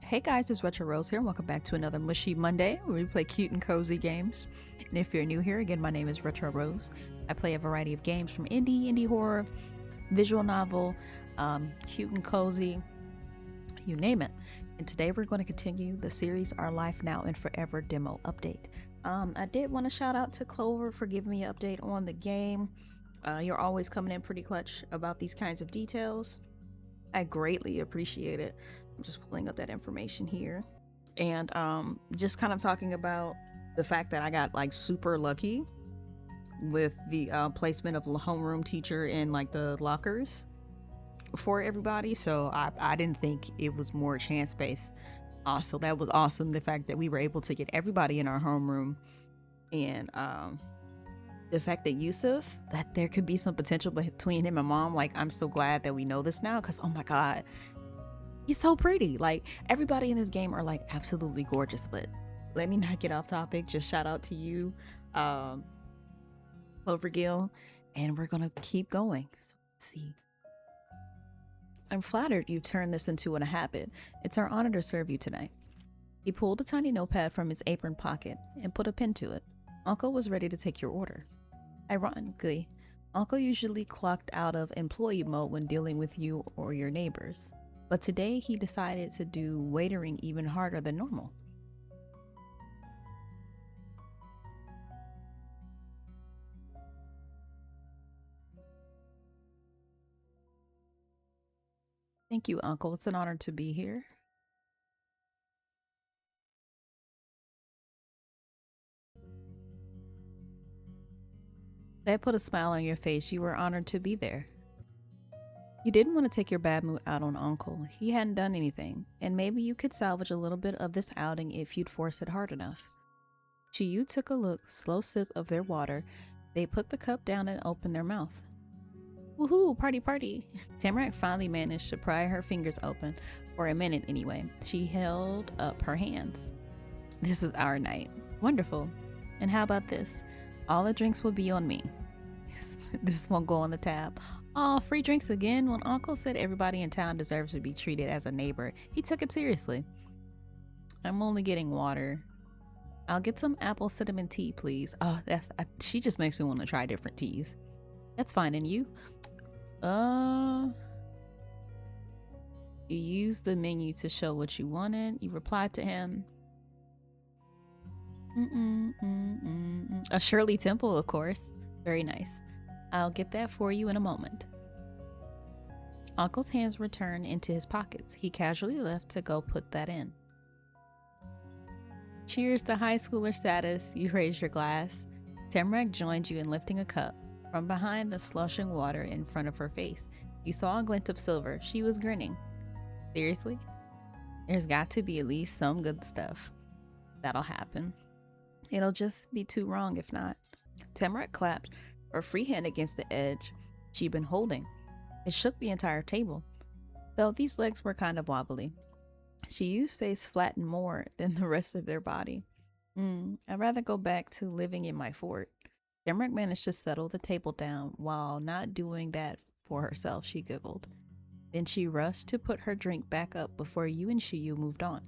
Hey guys, it's Retro Rose here, and welcome back to another Mushy Monday where we play cute and cozy games. And if you're new here, again, my name is Retro Rose. I play a variety of games from indie horror, visual novel, cute and cozy, you name it. And today we're going to continue the series Our Life Now and Forever demo update. I did want to shout out to Clover for giving me an update on the game. You're always coming in pretty clutch about these kinds of details. I greatly appreciate it. I'm just pulling up that information here, and just kind of talking about the fact that I got like super lucky with the placement of the homeroom teacher in like the lockers for everybody. So I didn't think it was more chance based. So that was awesome. The fact that we were able to get everybody in our homeroom, and the fact that Yusuf, that there could be some potential between him and mom. Like, I'm so glad that we know this now, because oh my god, he's so pretty. Like, everybody in this game are like absolutely gorgeous. But let me not get off topic. Just shout out to you, Clovergill, and we're gonna keep going. So let's see. I'm flattered you turned this into a habit. It's our honor to serve you tonight. He pulled a tiny notepad from his apron pocket and put a pen to it. Uncle was ready to take your order. Ironically, Uncle usually clocked out of employee mode when dealing with you or your neighbors, but today he decided to do waitering even harder than normal. Thank you, Uncle. It's an honor to be here. That put a smile on your face. You were honored to be there. You didn't want to take your bad mood out on Uncle. He hadn't done anything, and maybe you could salvage a little bit of this outing if you'd force it hard enough. Chiyu took a slow sip of their water. They put the cup down and opened their mouth. Woohoo, party, party. Tamarack finally managed to pry her fingers open, for a minute anyway. She held up her hands. This is our night. Wonderful. And how about this? All the drinks will be on me. This won't go on the tab. Oh, free drinks again? When Uncle said everybody in town deserves to be treated as a neighbor, he took it seriously. I'm only getting water. I'll get some apple cinnamon tea, please. Oh, she just makes me want to try different teas. That's fine. And you? You used the menu to show what you wanted. You replied to him. A Shirley Temple, of course. Very nice. I'll get that for you in a moment. Uncle's hands returned into his pockets. He casually left to go put that in. Cheers to high schooler status. You raised your glass. Tamarack joined you in lifting a cup. From behind the slushing water in front of her face, you saw a glint of silver. She was grinning. Seriously? There's got to be at least some good stuff that'll happen. It'll just be too wrong if not. Tamarack clapped her free hand against the edge she'd been holding. It shook the entire table, though these legs were kind of wobbly. Chiyu's face flattened more than the rest of their body. I'd rather go back to living in my fort. Tamarack managed to settle the table down. While not doing that for herself, she giggled. Then she rushed to put her drink back up before you and Chiyu moved on.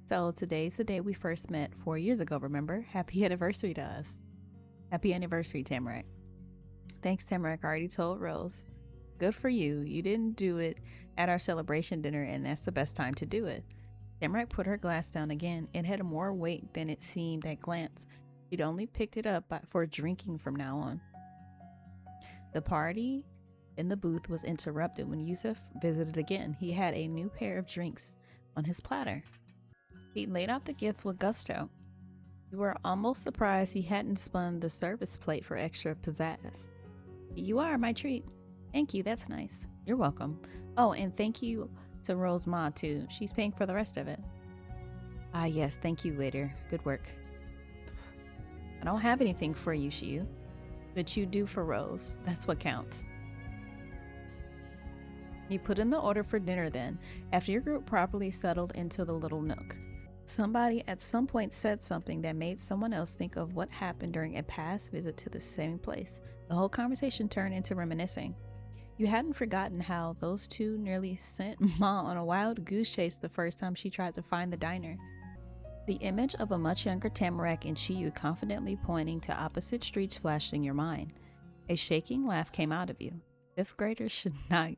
So today's the day we first met 4 years ago, remember? Happy anniversary to us. Happy anniversary, Tamarack. Thanks, Tamarack. I already told Rose. Good for you. You didn't do it at our celebration dinner, and that's the best time to do it. Tamarack put her glass down again. It had more weight than it seemed at glance. She'd only picked it up for drinking from now on. The party in the booth was interrupted when Yusuf visited again. He had a new pair of drinks on his platter. He laid out the gift with gusto. You were almost surprised he hadn't spun the service plate for extra pizzazz. You are my treat. Thank you, that's nice. You're welcome. Oh, and thank you to Rose Ma too. She's paying for the rest of it. Ah yes, thank you, waiter. Good work. I don't have anything for you, Chiyu, but you do for Rose. That's what counts. You put in the order for dinner then, after your group properly settled into the little nook. Somebody at some point said something that made someone else think of what happened during a past visit to the same place. The whole conversation turned into reminiscing. You hadn't forgotten how those two nearly sent Ma on a wild goose chase the first time she tried to find the diner. The image of a much younger Tamarack and Chiyu confidently pointing to opposite streets flashed in your mind. A shaking laugh came out of you. Fifth graders should not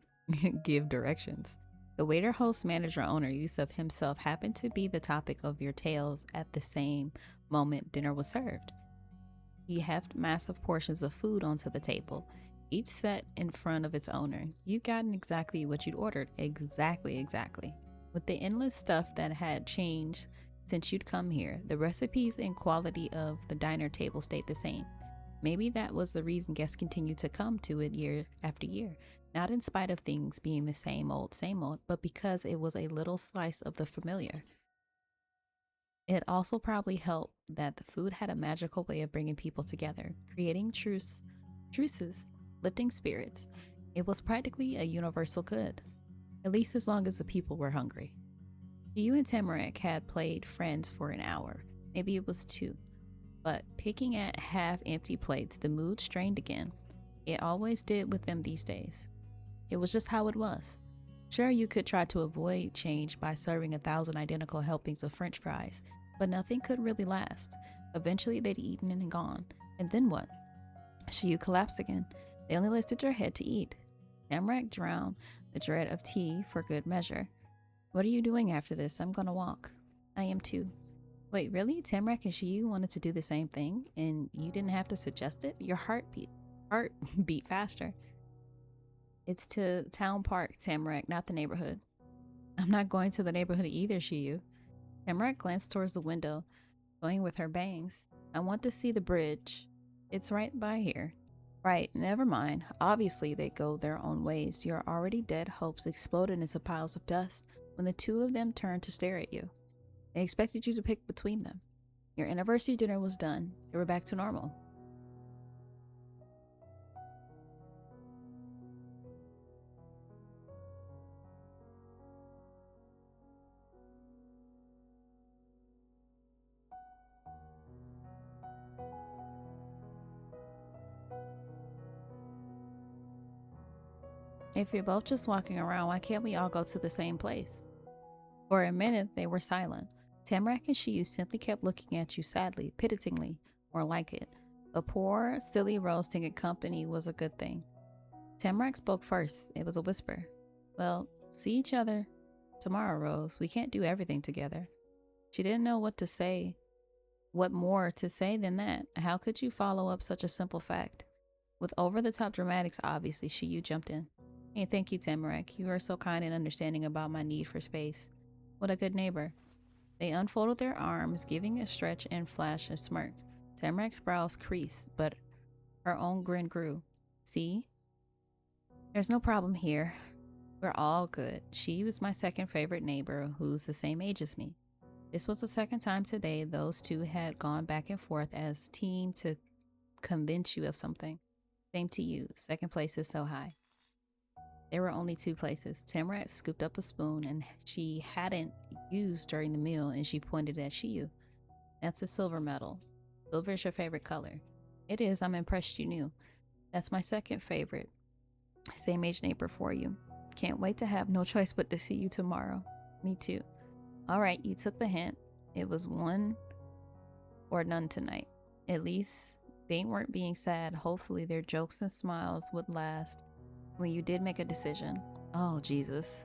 give directions. The waiter, host, manager, owner, Yusuf himself happened to be the topic of your tales at the same moment dinner was served. He heft massive portions of food onto the table, each set in front of its owner. You'd gotten exactly what you'd ordered. Exactly. With the endless stuff that had changed since you'd come here, the recipes and quality of the diner table stayed the same. Maybe that was the reason guests continued to come to it year after year. Not in spite of things being the same old, but because it was a little slice of the familiar. It also probably helped that the food had a magical way of bringing people together, creating truces, lifting spirits. It was practically a universal good, at least as long as the people were hungry. You and Tamarack had played friends for an hour, maybe it was two, but picking at half-empty plates, the mood strained again. It always did with them these days. It was just how it was. Sure, you could try to avoid change by serving 1,000 identical helpings of french fries, but nothing could really last. Eventually, they'd eaten and gone. And then what? Shiyu collapsed again. They only lifted her head to eat. Tamarack drowned the dread of tea for good measure. What are you doing after this? I'm gonna walk. I am too. Wait, really? Tamarack and Shiyu wanted to do the same thing, and you didn't have to suggest it? Your heart beat faster. It's to Town Park, Tamarack, not the neighborhood. I'm not going to the neighborhood either, Shiyu. Tamarack glanced towards the window, toying with her bangs. I want to see the bridge. It's right by here. Right, never mind. Obviously, they go their own ways. Your already dead hopes exploded into piles of dust when the two of them turned to stare at you. They expected you to pick between them. Your anniversary dinner was done. They were back to normal. If you're both just walking around, why can't we all go to the same place? For a minute, they were silent. Tamarack and Shiyu simply kept looking at you sadly, pityingly, more like it. A poor, silly rose-tinted company was a good thing. Tamarack spoke first. It was a whisper. Well, see each other tomorrow, Rose. We can't do everything together. She didn't know what to say. What more to say than that? How could you follow up such a simple fact? With over-the-top dramatics, obviously, Shiyu jumped in. Hey, thank you, Tamarack. You are so kind and understanding about my need for space. What a good neighbor. They unfolded their arms, giving a stretch and flash a smirk. Tamarack's brows creased, but her own grin grew. See? There's no problem here. We're all good. She was my second favorite neighbor, who's the same age as me. This was the second time today those two had gone back and forth as team to convince you of something. Same to you. Second place is so high. There were only two places. Tamarack scooped up a spoon and she hadn't used during the meal, and she pointed at Shiyu. That's a silver medal. Silver is your favorite color. It is. I'm impressed you knew. That's my second favorite. Same age neighbor for you. Can't wait to have no choice but to see you tomorrow. Me too. All right, you took the hint. It was one or none tonight. At least they weren't being sad. Hopefully their jokes and smiles would last. When you did make a decision. Oh, Jesus.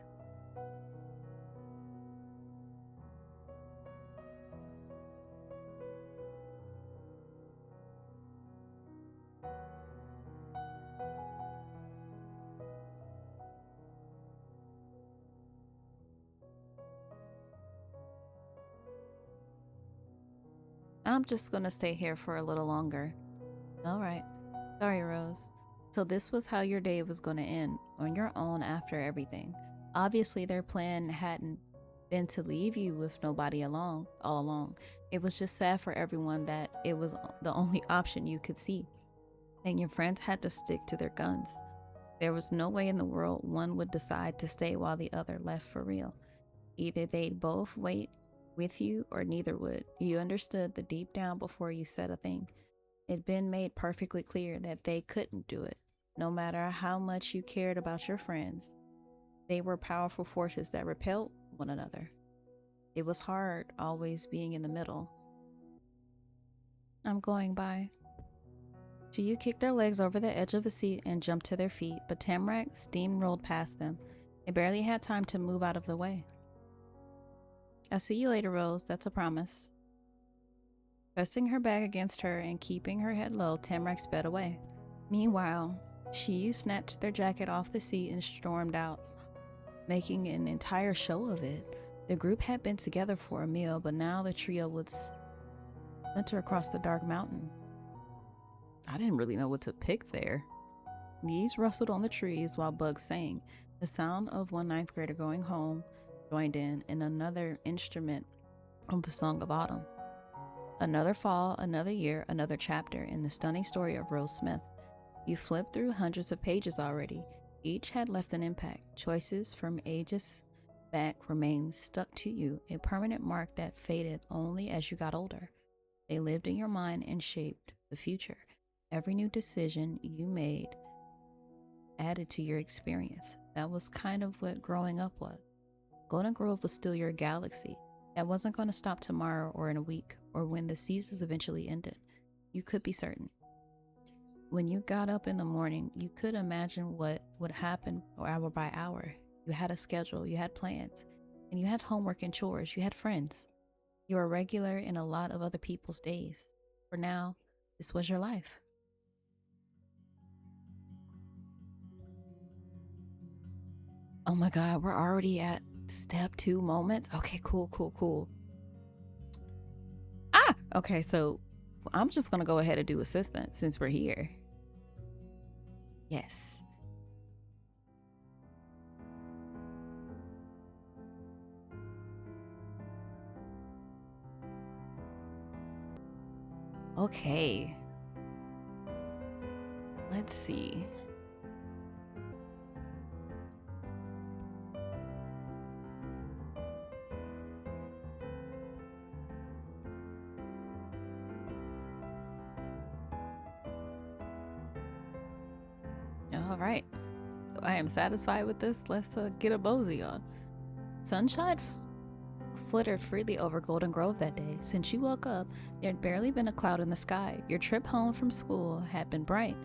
I'm just gonna stay here for a little longer. All right. Sorry, Rose. So this was how your day was going to end, on your own after everything. Obviously, their plan hadn't been to leave you with nobody along all along. It was just sad for everyone that it was the only option you could see. And your friends had to stick to their guns. There was no way in the world one would decide to stay while the other left for real. Either they'd both wait with you or neither would. You understood the deep down before you said a thing. It'd been made perfectly clear that they couldn't do it. no matter how much you cared about your friends. They were powerful forces that repelled one another. It was hard always being in the middle. I'm going by. Jiyu kicked their legs over the edge of the seat and jumped to their feet, but Tamarack steamrolled past them. They barely had time to move out of the way. I'll see you later, Rose. That's a promise. Pressing her back against her and keeping her head low, Tamarack sped away. Meanwhile, Jiyu snatched their jacket off the seat and stormed out, making an entire show of it. The group had been together for a meal, but now the trio would splinter across the dark mountain. I didn't really know what to pick there. Leaves rustled on the trees while bugs sang. The sound of one ninth grader going home joined in, and another instrument of the Song of Autumn. Another fall, another year, another chapter in the stunning story of Rose Smith. You flipped through hundreds of pages already. Each had left an impact. Choices from ages back remained stuck to you, a permanent mark that faded only as you got older. They lived in your mind and shaped the future. Every new decision you made added to your experience. That was kind of what growing up was. Golden Grove was still your galaxy. That wasn't going to stop tomorrow or in a week or when the seasons eventually ended. You could be certain. When you got up in the morning, you could imagine what would happen hour by hour. You had a schedule, you had plans, and you had homework and chores, you had friends. You were regular in a lot of other people's days. For now, this was your life. Oh my God, we're already at step 2 moments. Okay, cool. Okay, so I'm just gonna go ahead and do assistant since we're here. Yes. Okay. Let's see. All right. I am satisfied with this. Let's get a mosey on. Sunshine flittered freely over Golden Grove that day. Since you woke up, there had barely been a cloud in the sky. Your trip home from school had been bright.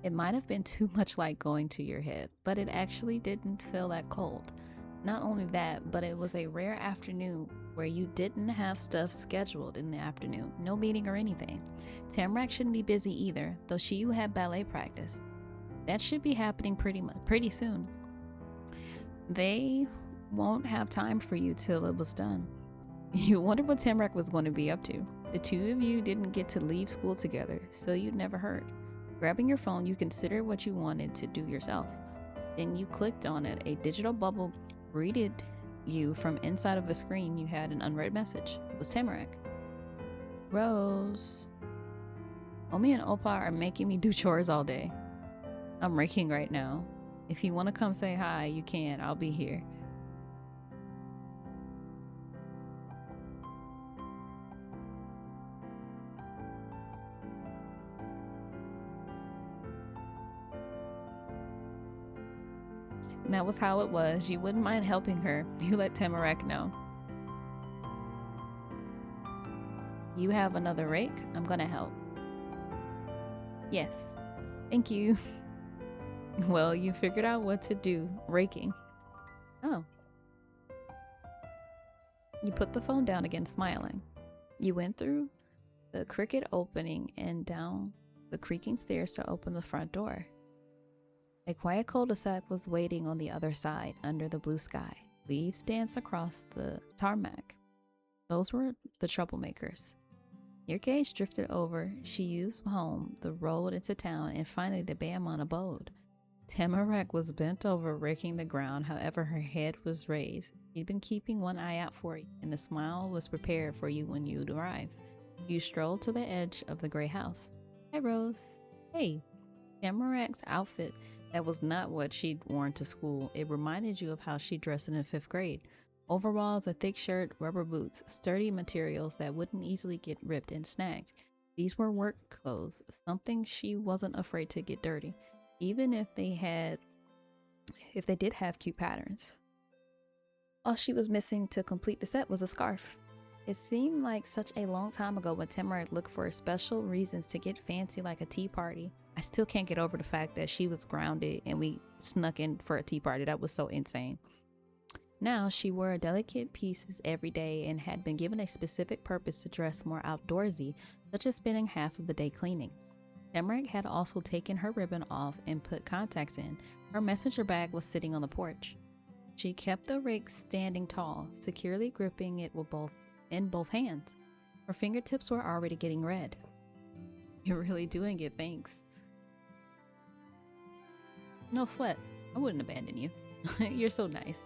It might have been too much like going to your head, but it actually didn't feel that cold. Not only that, but it was a rare afternoon where you didn't have stuff scheduled in the afternoon, no meeting or anything. Tamarack shouldn't be busy either, though she had ballet practice. That should be happening pretty soon. They won't have time for you till it was done. You wondered what Tamarack was going to be up to. The two of you didn't get to leave school together, so you'd never heard. Grabbing your phone, you considered what you wanted to do yourself. Then you clicked on it. A digital bubble greeted you from inside of the screen. You had an unread message. It was Tamarack. Rose. Omi and Opa are making me do chores all day. I'm raking right now. If you want to come say hi, you can. I'll be here. And that was how it was. You wouldn't mind helping her. You let Tamarack know. You have another rake? I'm gonna help. Yes. Thank you. Well, you figured out what to do. Raking. Oh. You put the phone down again, smiling. You went through the cricket opening and down the creaking stairs to open the front door. A quiet cul-de-sac was waiting on the other side under the blue sky. Leaves danced across the tarmac. Those were the troublemakers. Your gaze drifted over. She used home, the road into town, and finally the Bayamon abode. Tamarack was bent over, raking the ground. However, her head was raised. She'd been keeping one eye out for you, and the smile was prepared for you when you'd arrive. You strolled to the edge of the gray house. Hi, Rose. Hey. Tamarack's outfit, that was not what she'd worn to school. It reminded you of how she dressed in the 5th grade. Overalls, a thick shirt, rubber boots, sturdy materials that wouldn't easily get ripped and snagged. These were work clothes, something she wasn't afraid to get dirty. even if they did have cute patterns. All she was missing to complete the set was a scarf. It seemed like such a long time ago when Tamarack looked for special reasons to get fancy like a tea party. I still can't get over the fact that she was grounded and we snuck in for a tea party. That was so insane. Now she wore delicate pieces every day and had been given a specific purpose to dress more outdoorsy, such as spending half of the day cleaning. Tamarack had also taken her ribbon off and put contacts in. Her messenger bag was sitting on the porch. She kept the rake standing tall, securely gripping it in both hands. Her fingertips were already getting red. You're really doing it, thanks. No sweat. I wouldn't abandon you. You're so nice.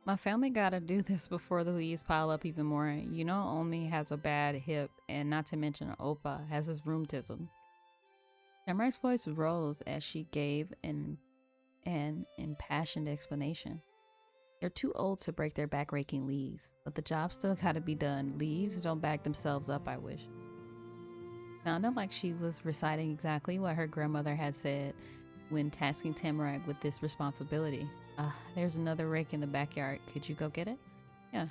My family gotta do this before the leaves pile up even more. You know, Omi has a bad hip, and not to mention Opa has his rheumatism. Tamarack's voice rose as she gave an impassioned explanation. They're too old to break their back raking leaves, but the job still gotta be done. Leaves don't back themselves up, I wish. Sounded like she was reciting exactly what her grandmother had said when tasking Tamarack with this responsibility. There's another rake in the backyard. Could you go get it? Yeah.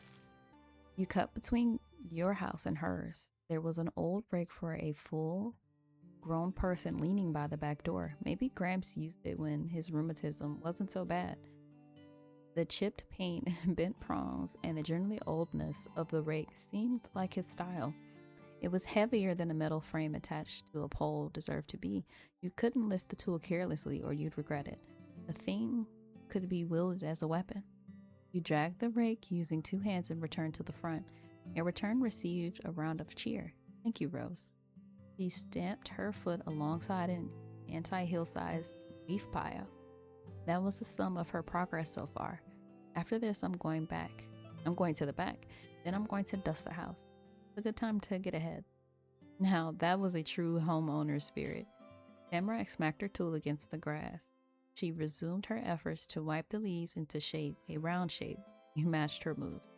You cut between your house and hers. There was an old rake for a full-grown person leaning by the back door. Maybe Gramps used it when his rheumatism wasn't so bad. The chipped paint, bent prongs, and the generally oldness of the rake seemed like his style. It was heavier than a metal frame attached to a pole deserved to be. You couldn't lift the tool carelessly or you'd regret it. The thing could be wielded as a weapon. You dragged the rake using two hands and returned to the front. Your return received a round of cheer. Thank you, Rose. She stamped her foot alongside an anti-hillsized leaf pile. That was the sum of her progress so far. After this, I'm going to the back. Then I'm going to dust the house. It's a good time to get ahead. Now, that was a true homeowner spirit. Tamarack smacked her tool against the grass. She resumed her efforts to wipe the leaves into shape, a round shape. You matched her moves.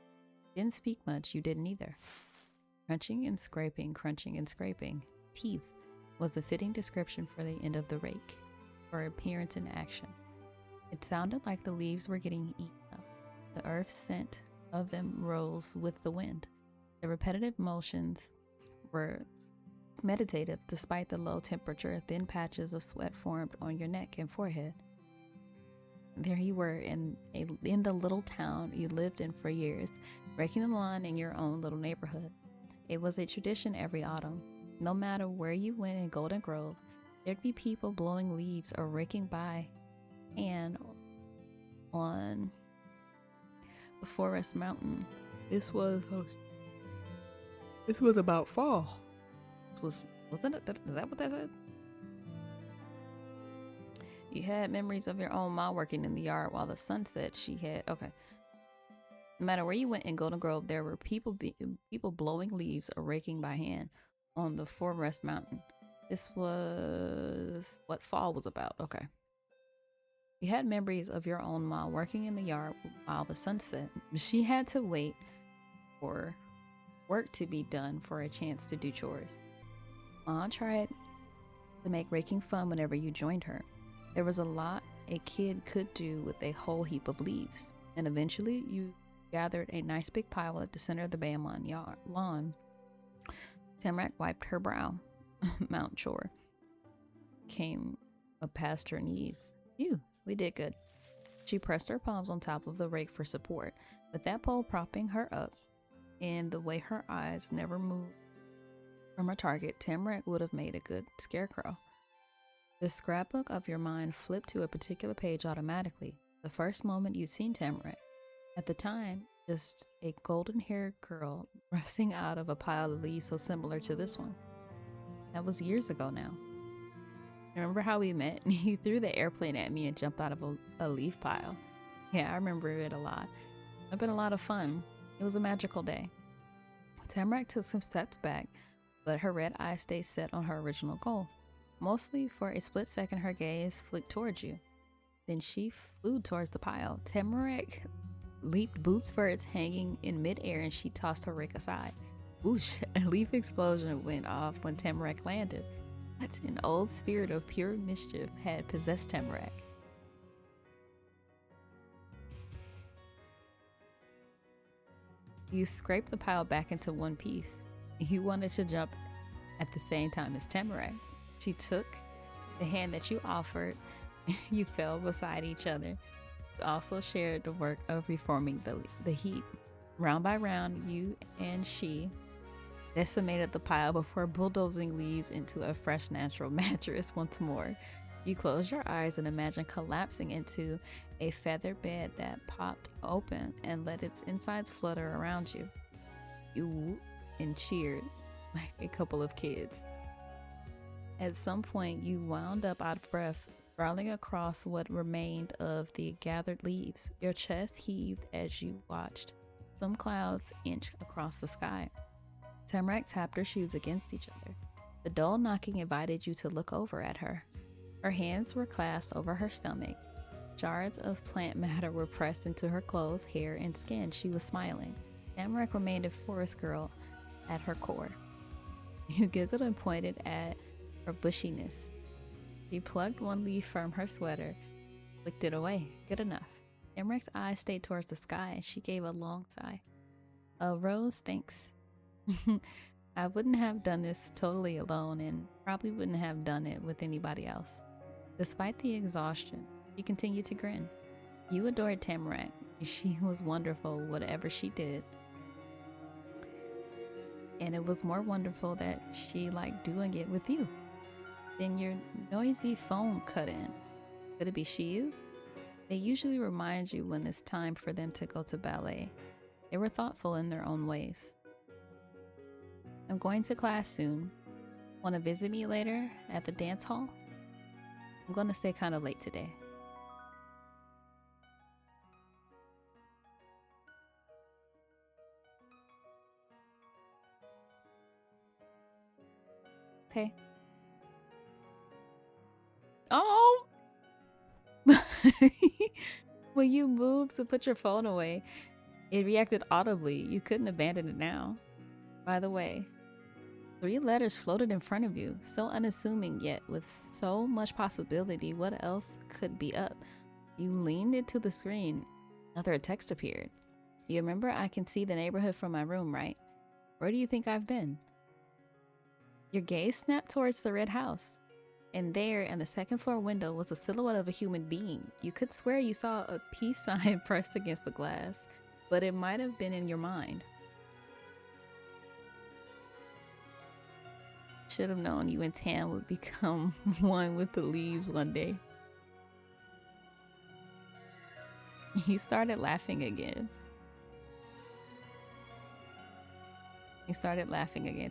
Didn't speak much, you didn't either. Crunching and scraping, teeth was a fitting description for the end of the rake, for appearance in action. It sounded like the leaves were getting eaten up. The earth scent of them rose with the wind. The repetitive motions were meditative despite the low temperature. Thin patches of sweat formed on your neck and forehead. There you were in the little town you lived in for years, breaking the lawn in your own little neighborhood. It was a tradition every autumn. No matter where you went in Golden Grove, there'd be people blowing leaves or raking by hand on the forest mountain. This was about fall. Wasn't it? Is that what that said? You had memories of your own ma working in the yard while the sun set. Okay. No matter where you went in Golden Grove, there were people blowing leaves or raking by hand on the forest mountain. This was what fall was about. Okay. You had memories of your own ma working in the yard while the sun set. She had to wait for work to be done for a chance to do chores. Ma tried to make raking fun whenever you joined her. There was a lot a kid could do with a whole heap of leaves, and eventually you gathered a nice big pile at the center of the Bamon lawn. Tamarack wiped her brow. Mount chore came up past her knees. Phew, we did good. She pressed her palms on top of the rake for support, with that pole propping her up, and the way her eyes never moved from her target, Tamarack would have made a good scarecrow. The scrapbook of your mind flipped to a particular page automatically, the first moment you'd seen Tamarack. At the time, just a golden-haired girl rusting out of a pile of leaves so similar to this one. That was years ago now. Remember how we met? You threw the airplane at me and jumped out of a leaf pile. Yeah, I remember it a lot. It's been a lot of fun. It was a magical day. Tamarack took some steps back, but her red eyes stayed set on her original goal. Mostly for a split second, her gaze flicked towards you. Then she flew towards the pile. Tamarack leaped boots first, hanging in midair, and she tossed her rake aside. Whoosh! A leaf explosion went off when Tamarack landed. But an old spirit of pure mischief had possessed Tamarack. You scraped the pile back into one piece. You wanted to jump at the same time as Tamarack. She took the hand that you offered. You fell beside each other. You also shared the work of reforming the heap. Round by round, you and she decimated the pile before bulldozing leaves into a fresh natural mattress once more. You close your eyes and imagine collapsing into a feather bed that popped open and let its insides flutter around you. You whooped and cheered like a couple of kids. At some point, you wound up out of breath, sprawling across what remained of the gathered leaves. Your chest heaved as you watched some clouds inch across the sky. Tamarack tapped her shoes against each other. The dull knocking invited you to look over at her. Her hands were clasped over her stomach. Shards of plant matter were pressed into her clothes, hair, and skin. She was smiling. Tamarack remained a forest girl at her core. You giggled and pointed at her bushiness. She plucked one leaf from her sweater, flicked it away. Good enough. Tamarack's eyes stayed towards the sky, and she gave a long sigh. Rose, thanks. I wouldn't have done this totally alone, and probably wouldn't have done it with anybody else. Despite the exhaustion, she continued to grin. You adored Tamarack. She was wonderful, whatever she did. And it was more wonderful that she liked doing it with you. Then your noisy phone cut in. Could it be Shiyu? They usually remind you when it's time for them to go to ballet. They were thoughtful in their own ways. I'm going to class soon. Want to visit me later at the dance hall? I'm going to stay kind of late today. Okay. Oh! When you moved to put your phone away, it reacted audibly. You couldn't abandon it now. By the way, 3 letters floated in front of you, so unassuming yet with so much possibility. What else could be up? You leaned into the screen. Another text appeared. You remember I can see the neighborhood from my room, right? Where do you think I've been? Your gaze snapped towards the red house. And there, in the second floor window, was a silhouette of a human being. You could swear you saw a peace sign pressed against the glass, but it might have been in your mind. Should have known you and Tam would become one with the leaves one day. You started laughing again.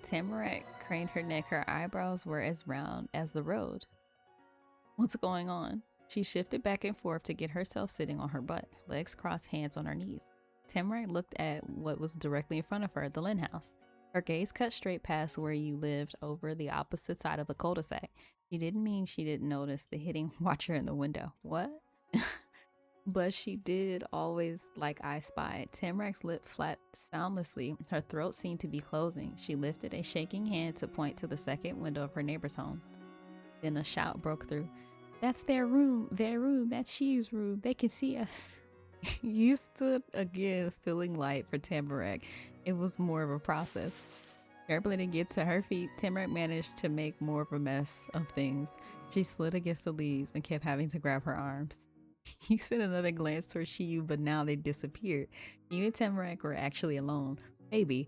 Tamarack craned her neck. Her eyebrows were as round as the road. What's going on? She shifted back and forth to get herself sitting on her butt, legs crossed, hands on her knees. Tamarack looked at what was directly in front of her, the Lynn house. Her gaze cut straight past where you lived over the opposite side of the cul-de-sac. She didn't mean she didn't notice the hidden watcher in the window. What? But she did always like I Spy. Tamarack's lip flapped soundlessly. Her throat seemed to be closing. She lifted a shaking hand to point to the second window of her neighbor's home. Then a shout broke through. That's their room. That's Shiyu's room. They can see us. You stood again, feeling light for Tamarack. It was more of a process. Scrambling to get to her feet, Tamarack managed to make more of a mess of things. She slid against the leaves and kept having to grab her arms. You sent another glance towards Shiyu, but now they disappeared. You and Tamarack were actually alone. Maybe,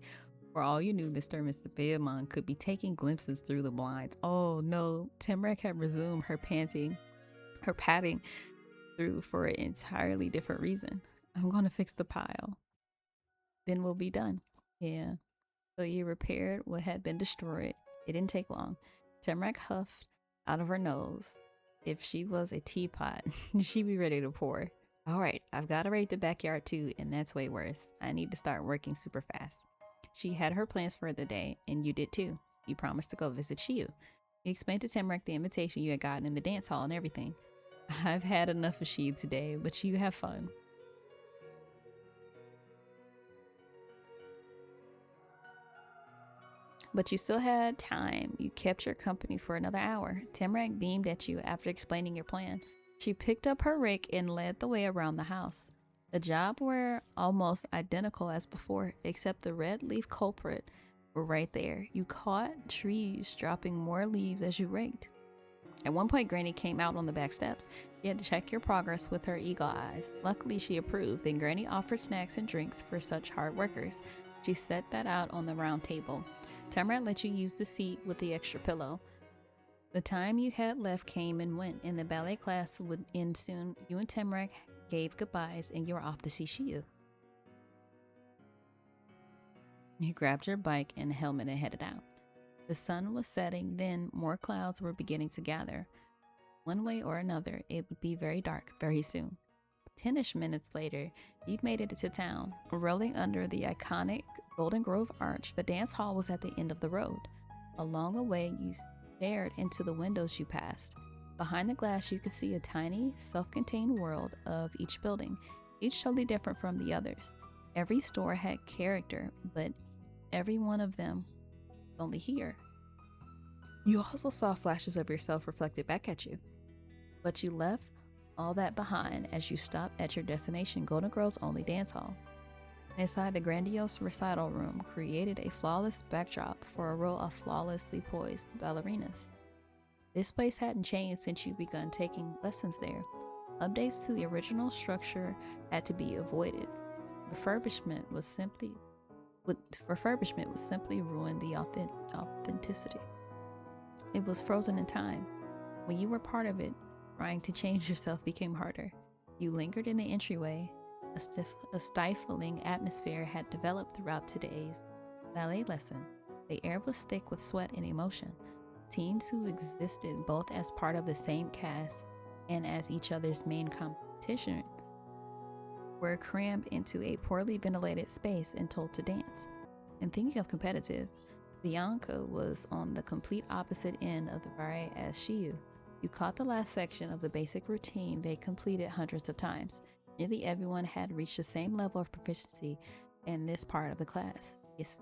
for all you knew, Mr. and Mr. Beamon could be taking glimpses through the blinds. Oh no, Tamarack had resumed her patting through for an entirely different reason. I'm going to fix the pile. Then we'll be done. Yeah. So you repaired what had been destroyed. It didn't take long. Tamarack huffed out of her nose. If she was a teapot, she'd be ready to pour. All right, I've got to raid the backyard too, and that's way worse. I need to start working super fast. She had her plans for the day, and you did too. You promised to go visit Shiyu. You explained to Tamarack the invitation you had gotten in the dance hall and everything. I've had enough of Shiyu today, but you have fun. But you still had time. You kept your company for another hour. Tamarack beamed at you after explaining your plan. She picked up her rake and led the way around the house. The jobs were almost identical as before, except the red leaf culprit were right there. You caught trees dropping more leaves as you raked. At one point, Granny came out on the back steps. You had to check your progress with her eagle eyes. Luckily, she approved. Then Granny offered snacks and drinks for such hard workers. She set that out on the round table. Tamarack let you use the seat with the extra pillow. The time you had left came and went, and the ballet class would end soon. You and Tamarack gave goodbyes, and you were off to see Shiyu. You grabbed your bike and helmet and headed out. The sun was setting, then more clouds were beginning to gather. One way or another, it would be very dark very soon. 10-ish minutes later, you'd made it to town. Rolling under the iconic Golden Grove Arch, the dance hall was at the end of the road. Along the way, you stared into the windows you passed. Behind the glass, you could see a tiny, self-contained world of each building, each totally different from the others. Every store had character, but every one of them was only here. You also saw flashes of yourself reflected back at you. But you left all that behind as you stopped at your destination, Golden Grove's only dance hall. Inside the grandiose recital room created a flawless backdrop for a row of flawlessly poised ballerinas. This place hadn't changed since you begun taking lessons there. Updates to the original structure had to be avoided. Refurbishment would simply ruin the authenticity. It was frozen in time. When you were part of it, trying to change yourself became harder. You lingered in the entryway. A stifling atmosphere had developed throughout today's ballet lesson. The air was thick with sweat and emotion. Teens who existed both as part of the same cast and as each other's main competitions were crammed into a poorly ventilated space and told to dance. And thinking of competitive, Bianca was on the complete opposite end of the variety as Shiyu. You caught the last section of the basic routine they completed hundreds of times. Nearly everyone had reached the same level of proficiency in this part of the class. It's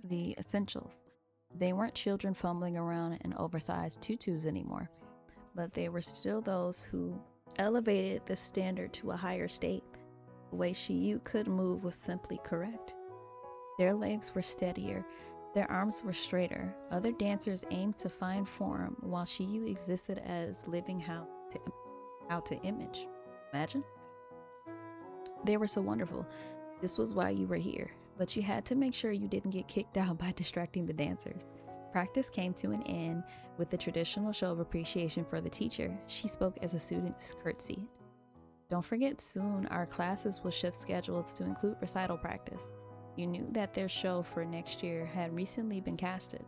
the essentials. They weren't children fumbling around in oversized tutus anymore, but they were still those who elevated the standard to a higher state. The way Shiyu could move was simply correct. Their legs were steadier, their arms were straighter. Other dancers aimed to find form, while Shiyu existed as living how to image. Imagine? They were so wonderful. This was why you were here, but you had to make sure you didn't get kicked out by distracting the dancers. Practice came to an end with the traditional show of appreciation for the teacher. She spoke as a student's curtsy. Don't forget, soon our classes will shift schedules to include recital practice. You knew that their show for next year had recently been casted.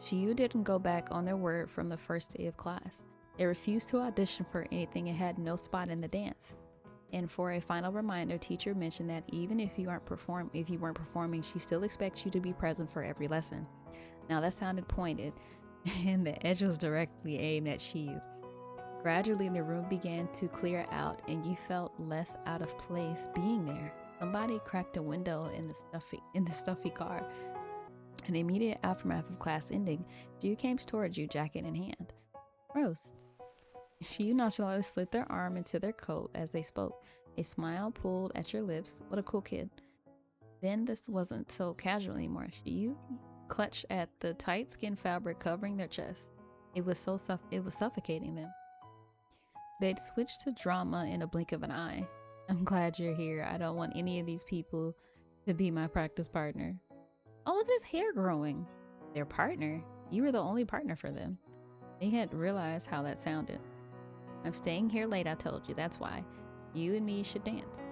Shiyu didn't go back on their word from the first day of class. They refused to audition for anything and had no spot in the dance. And for a final reminder, teacher mentioned that even if you weren't performing, she still expects you to be present for every lesson. Now that sounded pointed, and the edge was directly aimed at Shiyu. Gradually, the room began to clear out, and you felt less out of place being there. Somebody cracked a window in the stuffy car. In the immediate aftermath of class ending, Shiyu came towards you, jacket in hand. Rose. Shiyu nonchalantly slid their arm into their coat as they spoke. A smile pulled at your lips. What a cool kid. Then this wasn't so casual anymore. Shiyu clutched at the tight skin fabric covering their chest. It was suffocating them. They'd switched to drama in a blink of an eye. I'm glad you're here. I don't want any of these people to be my practice partner. Oh, look at his hair growing. Their partner? You were the only partner for them. They hadn't realized how that sounded. I'm staying here late, I told you. That's why. You and me should dance.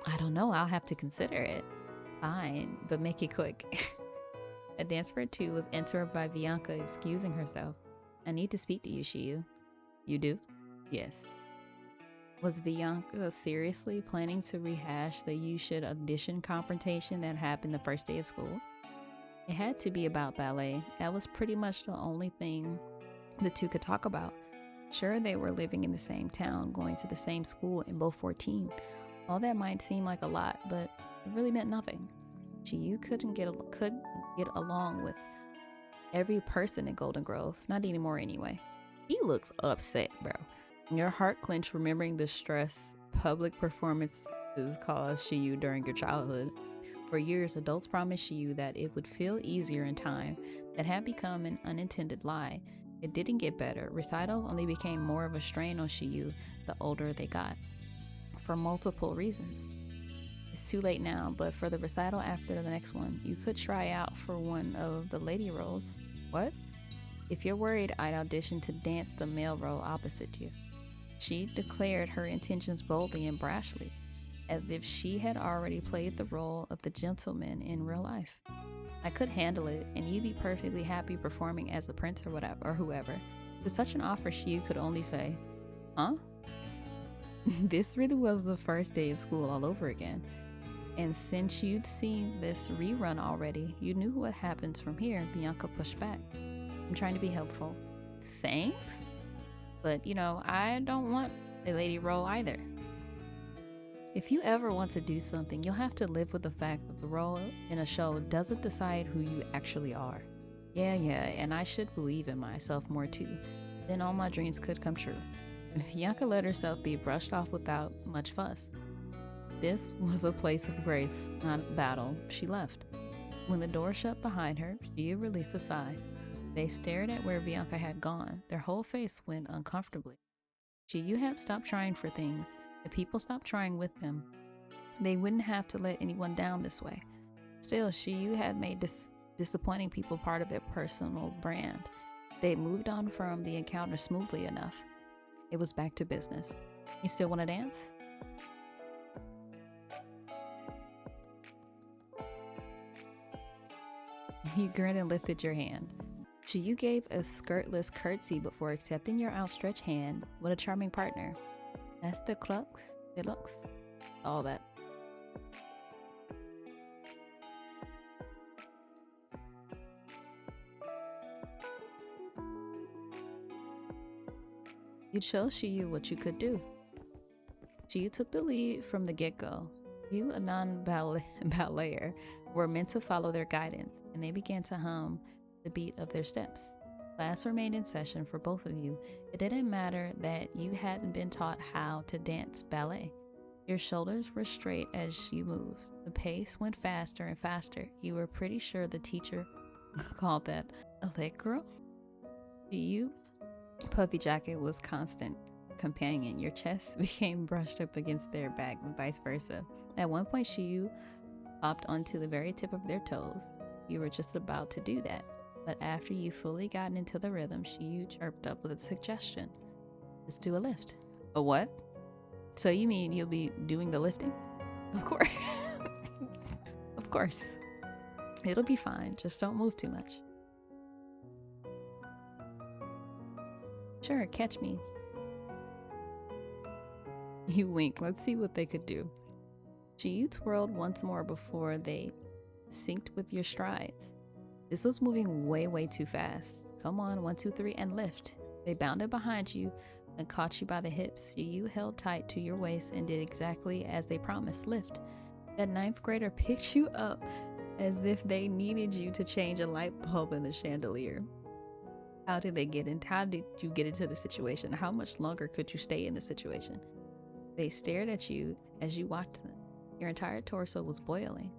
I don't know. I'll have to consider it. Fine, but make it quick. A dance for two was interrupted by Bianca excusing herself. I need to speak to you, Shiyu. You do? Yes. Was Bianca seriously planning to rehash the you should audition confrontation that happened the first day of school? It had to be about ballet. That was pretty much the only thing the two could talk about. Sure, they were living in the same town, going to the same school, and both 14. All that might seem like a lot, but it really meant nothing. You could get along with every person in Golden Grove, not anymore anyway. He looks upset, bro. Your heart clenched remembering the stress public performances caused you during your childhood. For years, adults promised you that it would feel easier in time. That had become an unintended lie. It didn't get better. Recitals only became more of a strain on Shiyu the older they got, for multiple reasons. It's too late now, but for the recital after the next one, you could try out for one of the lady roles. What? If you're worried, I'd audition to dance the male role opposite you. She declared her intentions boldly and brashly, as if she had already played the role of the gentleman in real life. I could handle it, and you'd be perfectly happy performing as a prince or whatever, or whoever. With such an offer, she could only say, huh? This really was the first day of school all over again. And since you'd seen this rerun already, you knew what happens from here. Bianca pushed back. I'm trying to be helpful. Thanks? But, I don't want a lady role either. If you ever want to do something, you'll have to live with the fact that the role in a show doesn't decide who you actually are. Yeah, and I should believe in myself more too. Then all my dreams could come true. Bianca let herself be brushed off without much fuss. This was a place of grace, not a battle. She left. When the door shut behind her, she released a sigh. They stared at where Bianca had gone. Their whole face went uncomfortably. You had stopped trying for things. The people stopped trying with them. They wouldn't have to let anyone down this way. Still, Shiyu had made disappointing people part of their personal brand. They moved on from the encounter smoothly enough. It was back to business. You still want to dance? You grinned and lifted your hand. Shiyu gave a skirtless curtsy before accepting your outstretched hand. What a charming partner. That's the crux, deluxe, all that. You showed Shiyu what you could do. Shiyu took the lead from the get-go. You, a non-ballayer, were meant to follow their guidance, and they began to hum the beat of their steps. Class remained in session for both of you. It didn't matter that you hadn't been taught how to dance ballet. Your shoulders were straight as you moved. The pace went faster and faster. You were pretty sure the teacher called that allegro. You, puffy jacket was constant companion. Your chest became brushed up against their back and vice versa. At one point, Shiyu hopped onto the very tip of their toes. You were just about to do that. But after you fully gotten into the rhythm, Shiyu chirped up with a suggestion. Let's do a lift. A what? So you mean you'll be doing the lifting? Of course. Of course. It'll be fine. Just don't move too much. Sure, catch me. You wink. Let's see what they could do. Shiyu twirled once more before they synced with your strides. This was moving way too fast. Come on, 1, 2, 3, and lift. They bounded behind you and caught you by the hips. You held tight to your waist and did exactly as they promised. Lift. That 9th grader picked you up as if they needed you to change a light bulb in the chandelier. How did you get into the situation? How much longer could you stay in the situation? They stared at you as you watched them. Your entire torso was boiling.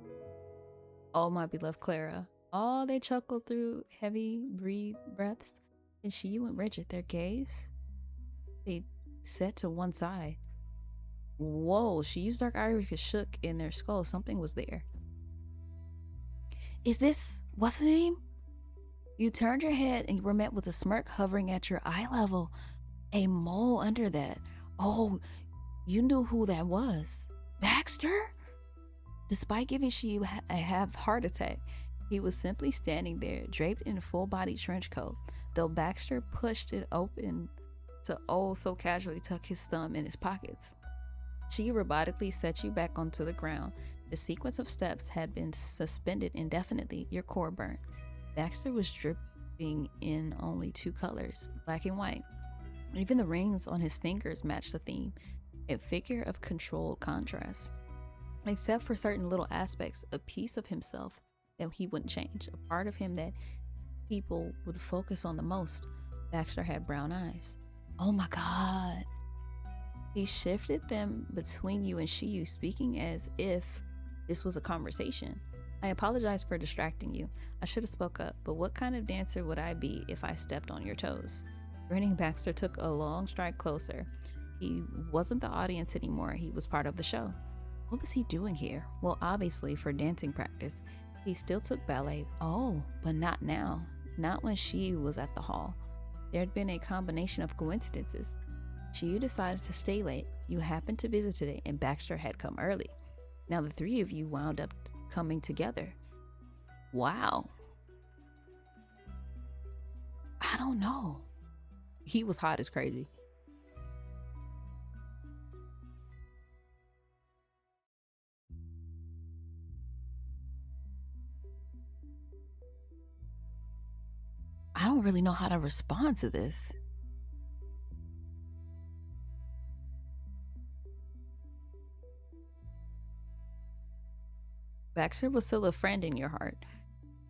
Oh, my beloved Clara. Oh, they chuckled through heavy breaths, and Shiyu went rigid. Their gaze, they set to one side. Whoa, Shiyu's dark iris shook in their skull. Something was there. Is this, what's the name? You turned your head and you were met with a smirk hovering at your eye level. A mole under that. Oh, you knew who that was. Baxter? Despite giving Shiyu a half heart attack, he was simply standing there, draped in a full-body trench coat, though Baxter pushed it open to so casually tuck his thumb in his pockets. She robotically set you back onto the ground. The sequence of steps had been suspended indefinitely, your core burnt. Baxter was dripping in only 2 colors, black and white. Even the rings on his fingers matched the theme, a figure of controlled contrast. Except for certain little aspects, a piece of himself that he wouldn't change, a part of him that people would focus on the most. Baxter had brown eyes. Oh my God. He shifted them between you and Shiyu, speaking as if this was a conversation. I apologize for distracting you. I should have spoke up, but what kind of dancer would I be if I stepped on your toes? Grinning, Baxter took a long stride closer. He wasn't the audience anymore. He was part of the show. What was he doing here? Well, obviously for dancing practice. He still took ballet. Oh, but not now. Not when she was at the hall. There had been a combination of coincidences. Shiyu decided to stay late. You happened to visit today, and Baxter had come early. Now the three of you wound up coming together. Wow. I don't know. He was hot as crazy. I don't really know how to respond to this. Baxter was still a friend in your heart.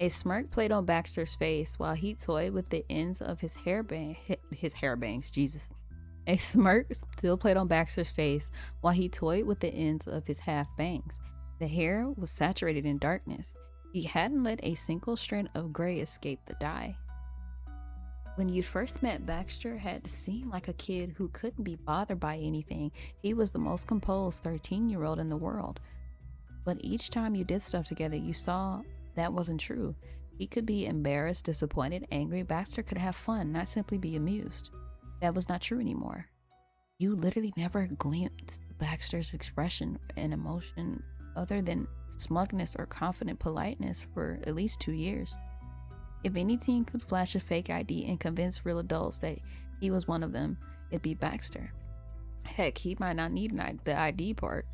A smirk played on Baxter's face while he toyed with the ends of his hairbangs, Jesus. A smirk still played on Baxter's face while he toyed with the ends of his half bangs. The hair was saturated in darkness. He hadn't let a single strand of gray escape the dye. When you first met, Baxter had seemed like a kid who couldn't be bothered by anything. He was the most composed 13-year-old in the world. But each time you did stuff together, you saw that wasn't true. He could be embarrassed, disappointed, angry. Baxter could have fun, not simply be amused. That was not true anymore. You literally never glimpsed Baxter's expression and emotion other than smugness or confident politeness for at least 2 years. If any teen could flash a fake ID and convince real adults that he was one of them, it'd be Baxter. Heck, he might not need the ID part.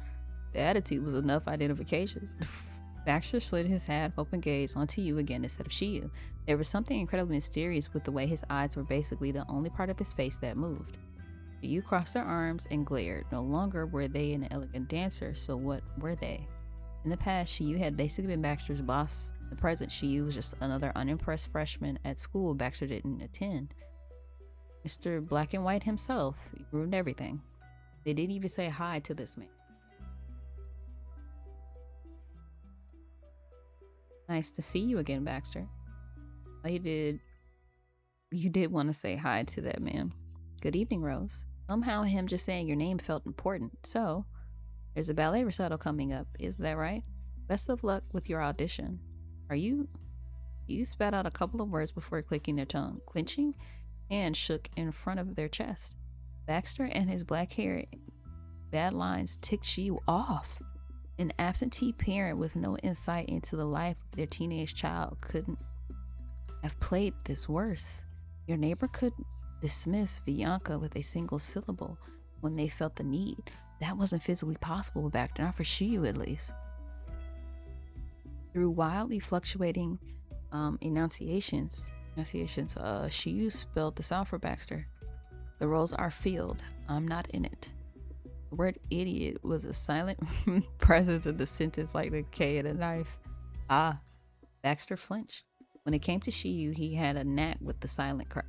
The attitude was enough identification. Baxter slid his half-open gaze onto you again instead of Shiyu. There was something incredibly mysterious with the way his eyes were basically the only part of his face that moved. Shiyu crossed their arms and glared. No longer were they an elegant dancer, so what were they? In the past, Shiyu had basically been Baxter's boss. In the present, Shiyu was just another unimpressed freshman at school Baxter didn't attend. Mr. Black and White himself ruined everything. They didn't even say hi to this man. Nice to see you again, Baxter. Oh, you did want to say hi to that man. Good evening, Rose. Somehow him just saying your name felt important. So, there's a ballet recital coming up, is that right? Best of luck with your audition. You spat out a couple of words before clicking their tongue. Clenching hands shook in front of their chest. Baxter and his black hair bad lines ticked you off. An absentee parent with no insight into the life of their teenage child couldn't have played this worse. Your neighbor could dismiss Bianca with a single syllable when they felt the need. That wasn't physically possible back then, not for Shiyu at least. Through wildly fluctuating enunciations, Shiyu spelled this out for Baxter. The roles are filled. I'm not in it. The word idiot was a silent presence in the sentence like the K in a knife. Baxter flinched. When it came to Shiyu, he had a knack with the silent crowd,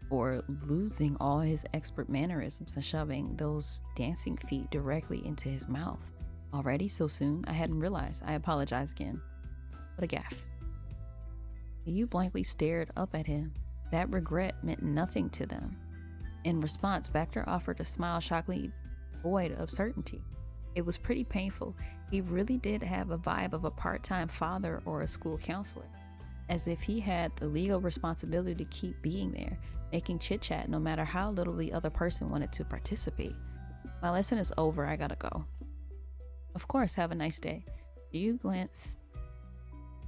or losing all his expert mannerisms and shoving those dancing feet directly into his mouth. Already so soon? I hadn't realized. I apologize again. What a gaffe. You blankly stared up at him. That regret meant nothing to them. In response, Baxter offered a smile shockingly void of certainty. It was pretty painful. He really did have a vibe of a part-time father or a school counselor, as if he had the legal responsibility to keep being there, making chit-chat no matter how little the other person wanted to participate. My lesson is over, I gotta go. Of course, have a nice day. You glance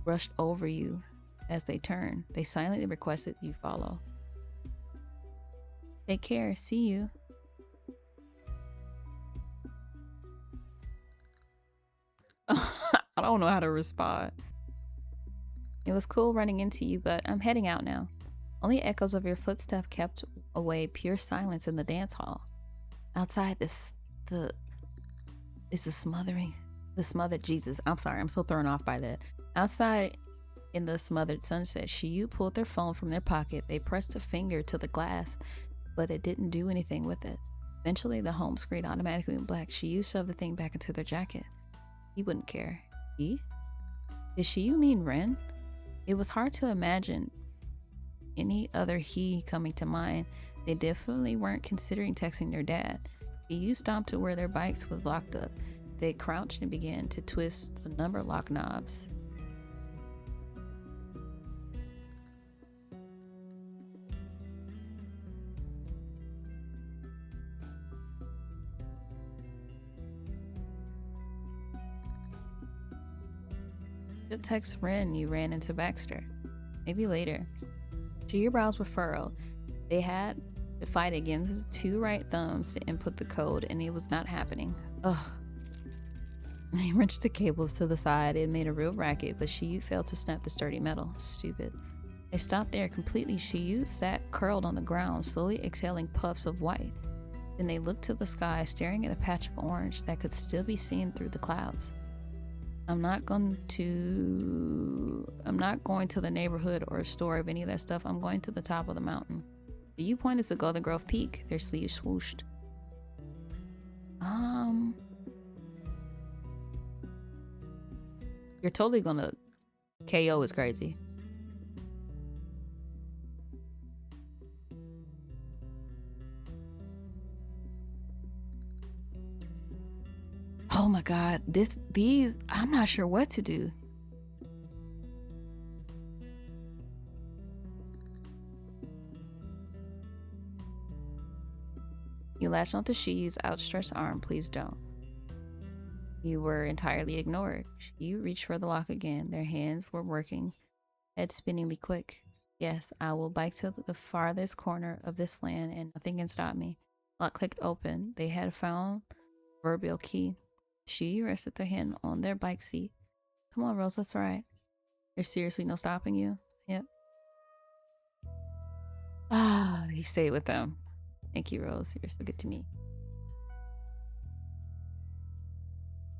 brushed over you as they turned. They silently requested you follow. Take care, see you. I don't know how to respond. It was cool running into you, but I'm heading out now. Only echoes of your footsteps kept away pure silence in the dance hall. Outside, the smothered Jesus. I'm sorry, I'm so thrown off by that. Outside, in the smothered sunset, Shiyu pulled their phone from their pocket. They pressed a finger to the glass, but it didn't do anything with it. Eventually, the home screen automatically went black. Shiyu shoved the thing back into their jacket. He wouldn't care. He? Did Shiyu mean Ren? It was hard to imagine any other he coming to mind. They definitely weren't considering texting their dad. Shiyu stomped to where their bikes was locked up. They crouched and began to twist the number lock knobs. You'll text Ren you ran into Baxter. Maybe later. Your brows were furrowed. They had to fight against two right thumbs to input the code, and it was not happening. Ugh. They wrenched the cables to the side. It made a real racket, but Shiyu failed to snap the sturdy metal. Stupid. They stopped there completely. Shiyu sat curled on the ground, slowly exhaling puffs of white. Then they looked to the sky, staring at a patch of orange that could still be seen through the clouds. I'm not going to the neighborhood or store of any of that stuff. I'm going to the top of the mountain. You pointed to Golden Grove Peak. Their sleeves swooshed. You're totally gonna KO is crazy. Oh my god, these I'm not sure what to do. You latched onto Shiyu's outstretched arm. Please don't. You were entirely ignored. You reached for the lock again. Their hands were working, head spinningly quick. Yes, I will bike to the farthest corner of this land and nothing can stop me. Lock clicked open. They had found proverbial key. Shiyu rested their hand on their bike seat. Come on, Rose, that's right. There's seriously no stopping you? Yep. You stayed with them. Thank you, Rose. You're so good to me.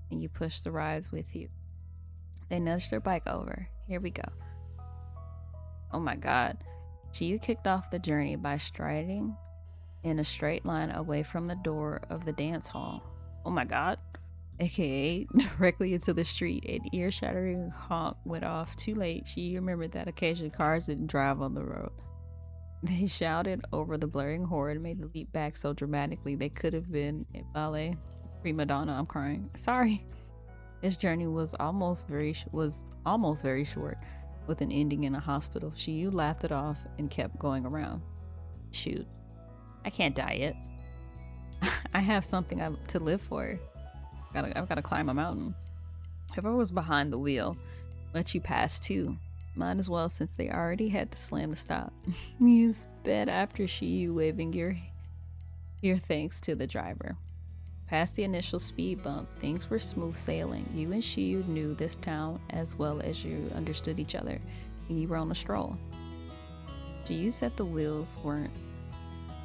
And you push the rides with you. They nudged their bike over. Here we go. Oh my god. Shiyu kicked off the journey by striding in a straight line away from the door of the dance hall. Oh my god. AKA directly into the street. An ear-shattering honk went off. Too late. She remembered that occasionally cars didn't drive on the road. They shouted over the blaring horn and made the leap back so dramatically they could have been in ballet. Prima donna, I'm crying. Sorry. This journey was almost very short, with an ending in a hospital. Shiyu laughed it off and kept going around. Shoot, I can't die yet. I have something to live for. I've got to climb a mountain. Whoever was behind the wheel let you pass too. Might as well, since they already had to slam to stop. You sped after Shiyu, waving your thanks to the driver. Past the initial speed bump, things were smooth sailing. You and Shiyu knew this town as well as you understood each other, and you were on a stroll. Shiyu said the wheels weren't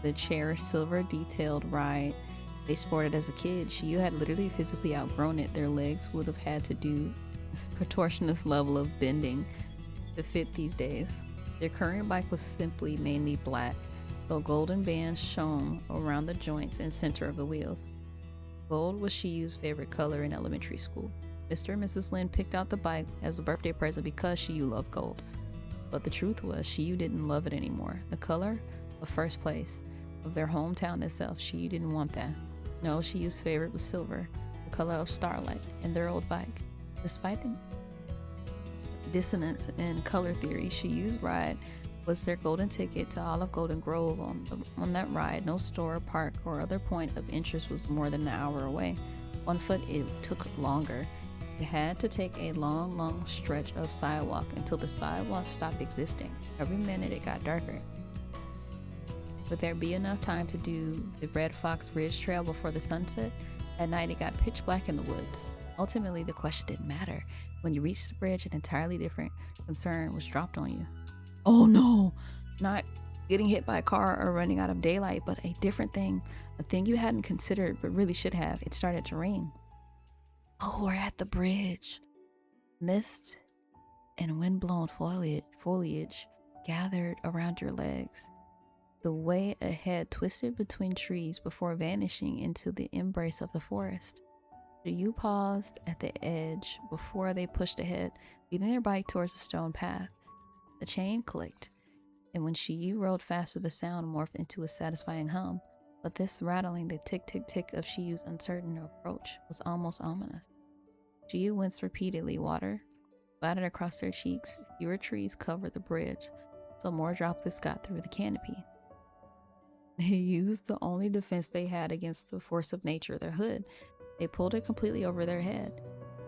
the cherished silver detailed ride they sported as a kid. Shiyu had literally physically outgrown it. Their legs would have had to do contortionist level of bending to fit these days. Their current bike was simply mainly black, though golden bands shone around the joints and center of the wheels. Gold was Shiyu's favorite color in elementary school. Mr. and Mrs. Lin picked out the bike as a birthday present because Shiyu loved gold. But the truth was, Shiyu didn't love it anymore. The color of first place of their hometown itself, Shiyu didn't want that. No, Shiyu's favorite was silver, the color of starlight, and their old bike. Despite the dissonance in color theory, Shiyu's ride was their golden ticket to all of Golden Grove. On that ride, no store, park, or other point of interest was more than an hour away. On foot, it took longer. You had to take a long stretch of sidewalk until the sidewalk stopped existing. Every minute it got darker. Would there be enough time to do the Red Fox Ridge Trail before the sunset? At night, it got pitch black in the woods. Ultimately, the question didn't matter. When you reached the bridge, an entirely different concern was dropped on you. Oh no! Not getting hit by a car or running out of daylight, but a different thing. A thing you hadn't considered but really should have. It started to ring. Oh, we're at the bridge. Mist and wind-blown foliage gathered around your legs. The way ahead twisted between trees before vanishing into the embrace of the forest. So you paused at the edge before they pushed ahead, leading their bike towards the stone path. The chain clicked, and when Shiyu rode faster, the sound morphed into a satisfying hum. But this rattling, the tick-tick-tick of Shiyu's uncertain approach, was almost ominous. Shiyu winced repeatedly, water splattered across their cheeks. Fewer trees covered the bridge, so more droplets got through the canopy. They used the only defense they had against the force of nature, their hood. They pulled it completely over their head.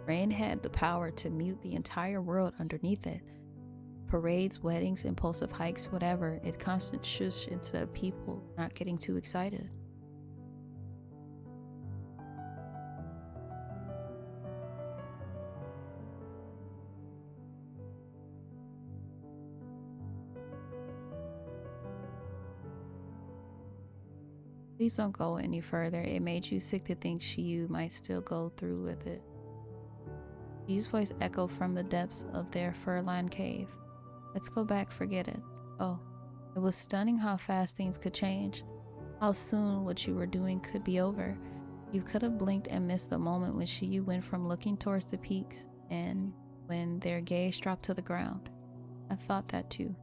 Rain had the power to mute the entire world underneath it. Parades, weddings, impulsive hikes, whatever, it constant shush instead of people not getting too excited. Please don't go any further. It made you sick to think Shiyu might still go through with it. Shiyu's voice echoed from the depths of their fur-lined cave. Let's go back, forget it. Oh, it was stunning how fast things could change. How soon what you were doing could be over. You could have blinked and missed the moment when Shiyu went from looking towards the peaks and when their gaze dropped to the ground. I thought that too.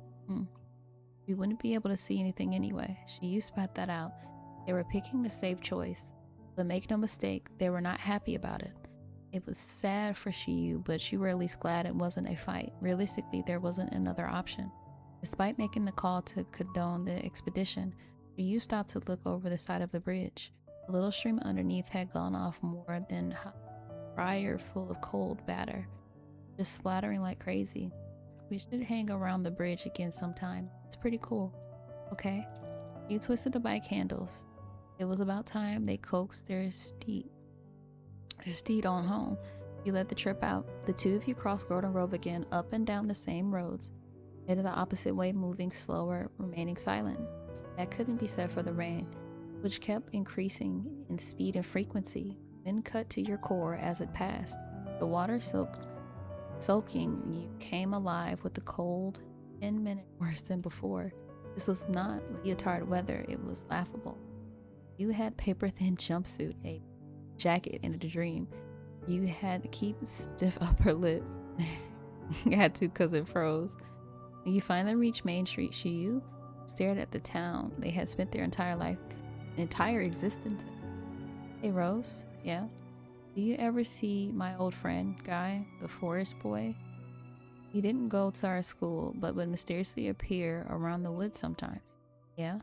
We wouldn't be able to see anything anyway. Shiyu spat that out. They were picking the safe choice, but make no mistake, they were not happy about it. It was sad for Shiyu, but you were at least glad it wasn't a fight. Realistically, there wasn't another option. Despite making the call to condone the expedition, Shiyu stopped to look over the side of the bridge. The little stream underneath had gone off more than a fryer full of cold batter, just splattering like crazy. We should hang around the bridge again sometime. It's pretty cool. Okay? You twisted the bike handles. It was about time they coaxed their steed on home. You let the trip out. The two of you crossed Golden Grove again, up and down the same roads, headed the opposite way, moving slower, remaining silent. That couldn't be said for the rain, which kept increasing in speed and frequency, then cut to your core as it passed. The water soaking you came alive with the cold 10 minutes worse than before. This was not leotard weather, it was laughable. You had paper-thin jumpsuit, a jacket, and a dream. You had to keep a stiff upper lip. You had to because it froze. When you finally reached Main Street, Shiyu stared at the town they had spent their entire existence in. Hey, Rose? Yeah? Do you ever see my old friend, Guy, the forest boy? He didn't go to our school, but would mysteriously appear around the woods sometimes. Yeah?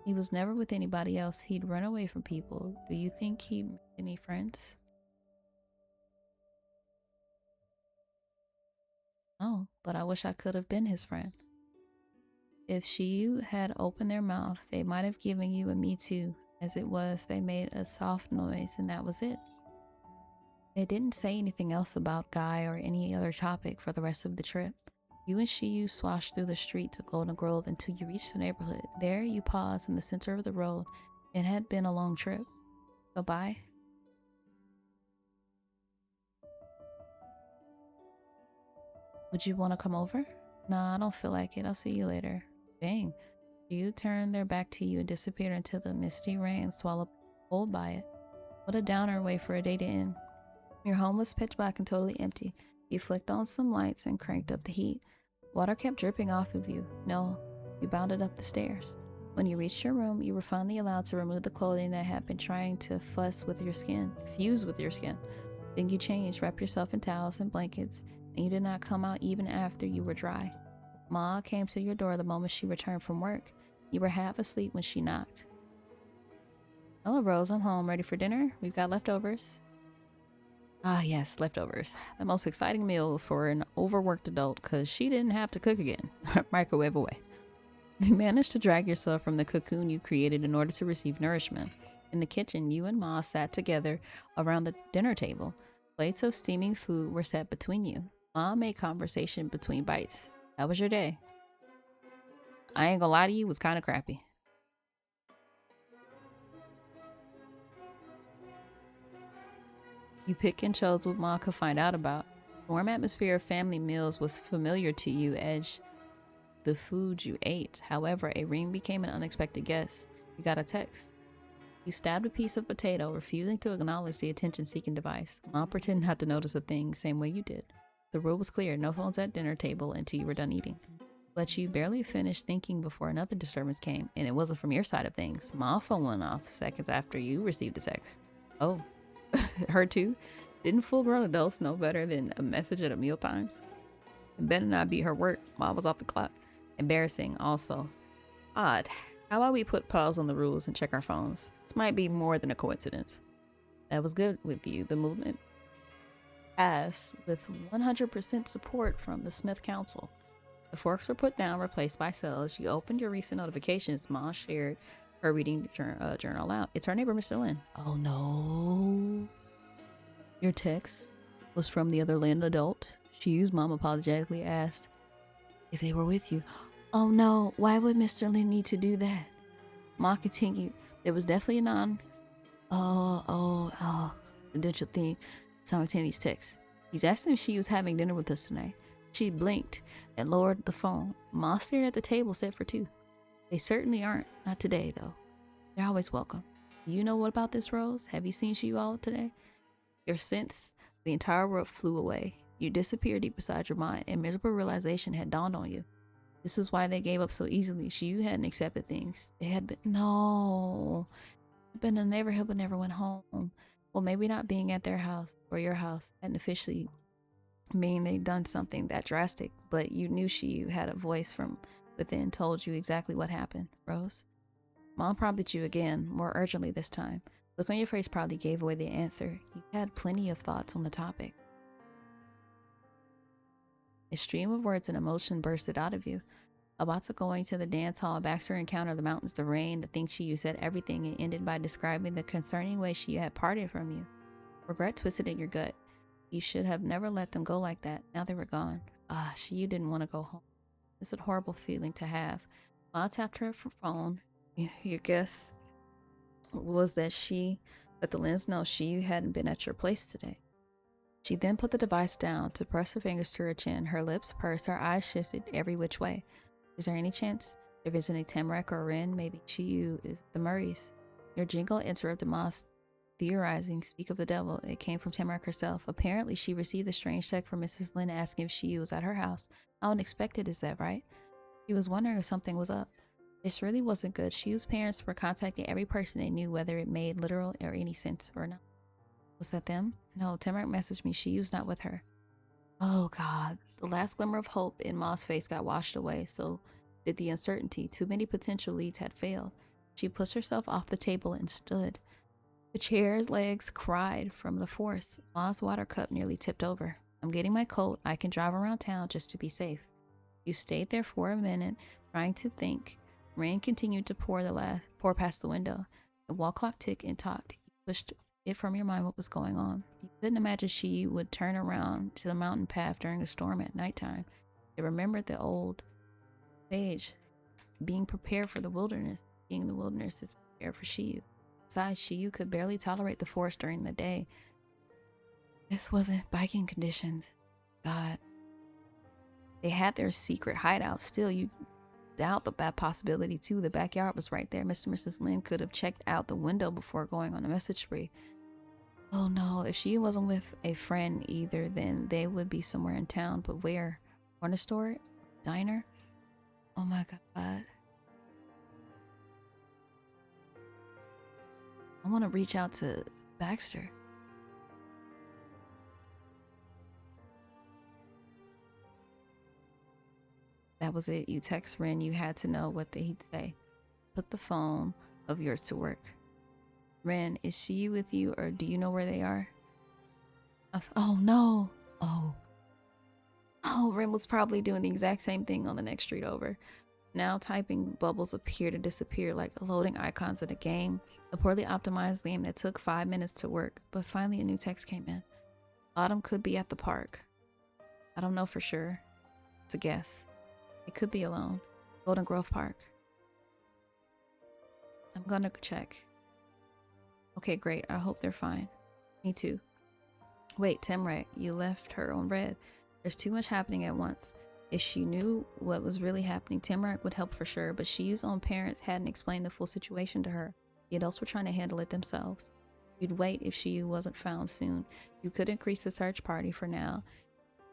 He was never with anybody else. He'd run away from people. Do you think he made any friends? No, but I wish I could have been his friend. If Shiyu had opened their mouth, they might have given you a me too. As it was, they made a soft noise and that was it. They didn't say anything else about Guy or any other topic for the rest of the trip. You and Shiyu swashed through the streets of Golden Grove until you reached the neighborhood. There you paused in the center of the road. It had been a long trip. Goodbye. Would you want to come over? Nah, I don't feel like it. I'll see you later. Dang. Shiyu turned their back to you and disappeared into the misty rain, swallowed whole by it. What a downer way for a day to end. Your home was pitch black and totally empty. You flicked on some lights and cranked up the heat. Water kept dripping off of you. No, you bounded up the stairs. When you reached your room, you were finally allowed to remove the clothing that had been trying to fuse with your skin. Then you changed, wrapped yourself in towels and blankets, and you did not come out even after you were dry. Ma came to your door the moment she returned from work. You were half asleep when she knocked. Hello, Rose. I'm home. Ready for dinner? We've got leftovers. Ah, yes, leftovers. The most exciting meal for an overworked adult because she didn't have to cook again. Microwave away. You managed to drag yourself from the cocoon you created in order to receive nourishment. In the kitchen, you and Ma sat together around the dinner table. Plates of steaming food were set between you. Ma made conversation between bites. How was your day? I ain't gonna lie to you, it was kind of crappy. You pick and chose what Mom could find out about. The warm atmosphere of family meals was familiar to you as the food you ate. However, a ring became an unexpected guest. You got a text. You stabbed a piece of potato, refusing to acknowledge the attention-seeking device. Mom pretended not to notice a thing, same way you did. The rule was clear, no phones at dinner table until you were done eating. But you barely finished thinking before another disturbance came, and it wasn't from your side of things. Mom's phone went off seconds after you received the text. Oh, her too? Didn't full-grown adults know better than a message at a meal times? It better not be her work. Mom was off the clock. Embarrassing, also. Odd. How about we put pause on the rules and check our phones? This might be more than a coincidence. That was good with you. The movement passed with 100% support from the Smith Council. The forks were put down, replaced by cells. You opened your recent notifications. Ma shared her reading journal out. It's our neighbor, Mr. Lin. Oh no. Your text was from the other Lin adult. She used Mom apologetically asked if they were with you. Oh no, why would Mr. Lin need to do that? Ma continued. There was definitely a confidential thing simultaneous text. He's asking if she was having dinner with us tonight. She blinked and lowered the phone. Ma stared at the table set for two. They certainly aren't. Not today, though. They're always welcome. You know what about this, Rose? Have you seen you all today? Your sense, the entire world flew away. You disappeared deep beside your mind, and miserable realization had dawned on you. This was why they gave up so easily. You hadn't accepted things. They had been... No. Been in the neighborhood but never went home. Well, maybe not being at their house or your house hadn't officially mean they'd done something that drastic, but you knew she had a voice from within told you exactly what happened, Rose. Mom prompted you again, more urgently this time. Look on your face probably gave away the answer. You had plenty of thoughts on the topic. A stream of words and emotion bursted out of you. About to going to the dance hall, Baxter encountered the mountains, the rain, the things you said everything, and ended by describing the concerning way she had parted from you. Regret twisted in your gut. You should have never let them go like that. Now they were gone. You didn't want to go home. It's a horrible feeling to have. Ma tapped her phone. Your guess was that let the Lens know she hadn't been at your place today. She then put the device down to press her fingers to her chin. Her lips pursed, her eyes shifted every which way. Is there any chance they're visiting Tamarack or Ren? Maybe Chiyu is the Murrays. Your jingle interrupted Ma's theorizing. Speak of the devil. It came from Tamarack herself. Apparently, she received a strange text from Mrs. Lin asking if Chiyu was at her house. How unexpected is that, right? She was wondering if something was up. This really wasn't good. Chiyu's parents were contacting every person they knew, whether it made literal or any sense or not. Was that them? No, Tamarack messaged me. Chiyu's not with her. Oh, God. The last glimmer of hope in Ma's face got washed away, so did the uncertainty. Too many potential leads had failed. She pushed herself off the table and stood. The chair's legs cried from the force. Ma's water cup nearly tipped over. I'm getting my coat. I can drive around town just to be safe. You stayed there for a minute, trying to think. Rain continued to pour past the window. The wall clock ticked and talked. You pushed it from your mind what was going on. You couldn't imagine she would turn around to the mountain path during the storm at nighttime. They remembered the old page, being prepared for the wilderness. Being in the wilderness is prepared for Chiyu. Besides, Chiyu could barely tolerate the forest during the day. This wasn't biking conditions. God. They had their secret hideout. Still, you doubt the bad possibility too. The backyard was right there. Mr. and Mrs. Lin could have checked out the window before going on a message spree. Oh no, if she wasn't with a friend either, then they would be somewhere in town. But where? Corner store? Diner? Oh my God. I want to reach out to Baxter. That was it. You text Ren. You had to know what he'd say. Put the phone of yours to work. Ren, is she with you or do you know where they are? Oh no. Oh, Ren was probably doing the exact same thing on the next street over. Now typing bubbles appear to disappear like loading icons in a game. A poorly optimized game that took 5 minutes to work, but finally a new text came in. Autumn could be at the park. I don't know for sure. It's a guess. It could be alone. Golden Grove Park. I'm gonna check. Okay, great. I hope they're fine. Me too. Wait, Temrek, you left her on red. There's too much happening at once. If she knew what was really happening, Temrek would help for sure, but Shiu's own parents hadn't explained the full situation to her. The adults were trying to handle it themselves. You'd wait if Shiu wasn't found soon. You could increase the search party for now.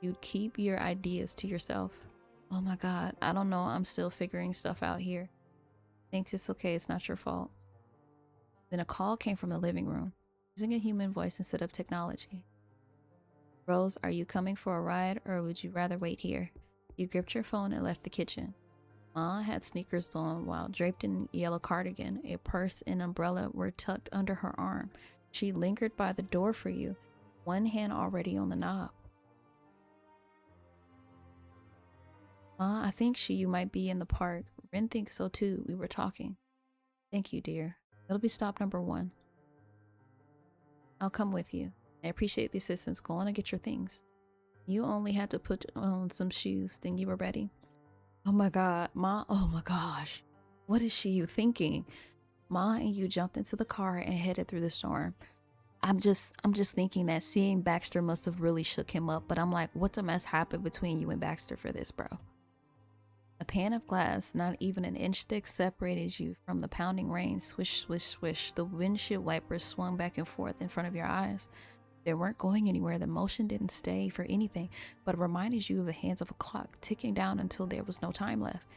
You'd keep your ideas to yourself. Oh my god, I don't know. I'm still figuring stuff out here. Thinks it's okay, it's not your fault. Then a call came from the living room, using a human voice instead of technology. Rose, are you coming for a ride or would you rather wait here? You gripped your phone and left the kitchen. Ma had sneakers on while draped in a yellow cardigan. A purse and umbrella were tucked under her arm. She lingered by the door for you, one hand already on the knob. Ma, I think you might be in the park. Ren thinks so too. We were talking. Thank you, dear. It'll be stop number 1. I'll come with you. I appreciate the assistance. Go on and get your things. You only had to put on some shoes, then you were ready. Oh my god, Ma, oh my gosh. What is you thinking? Ma and you jumped into the car and headed through the storm. I'm just thinking that seeing Baxter must have really shook him up, but I'm like, what the mess happened between you and Baxter for this, bro? A pane of glass, not even an inch thick, separated you from the pounding rain. Swish, swish, swish. The windshield wipers swung back and forth in front of your eyes. They weren't going anywhere. The motion didn't stay for anything, but it reminded you of the hands of a clock ticking down until there was no time left.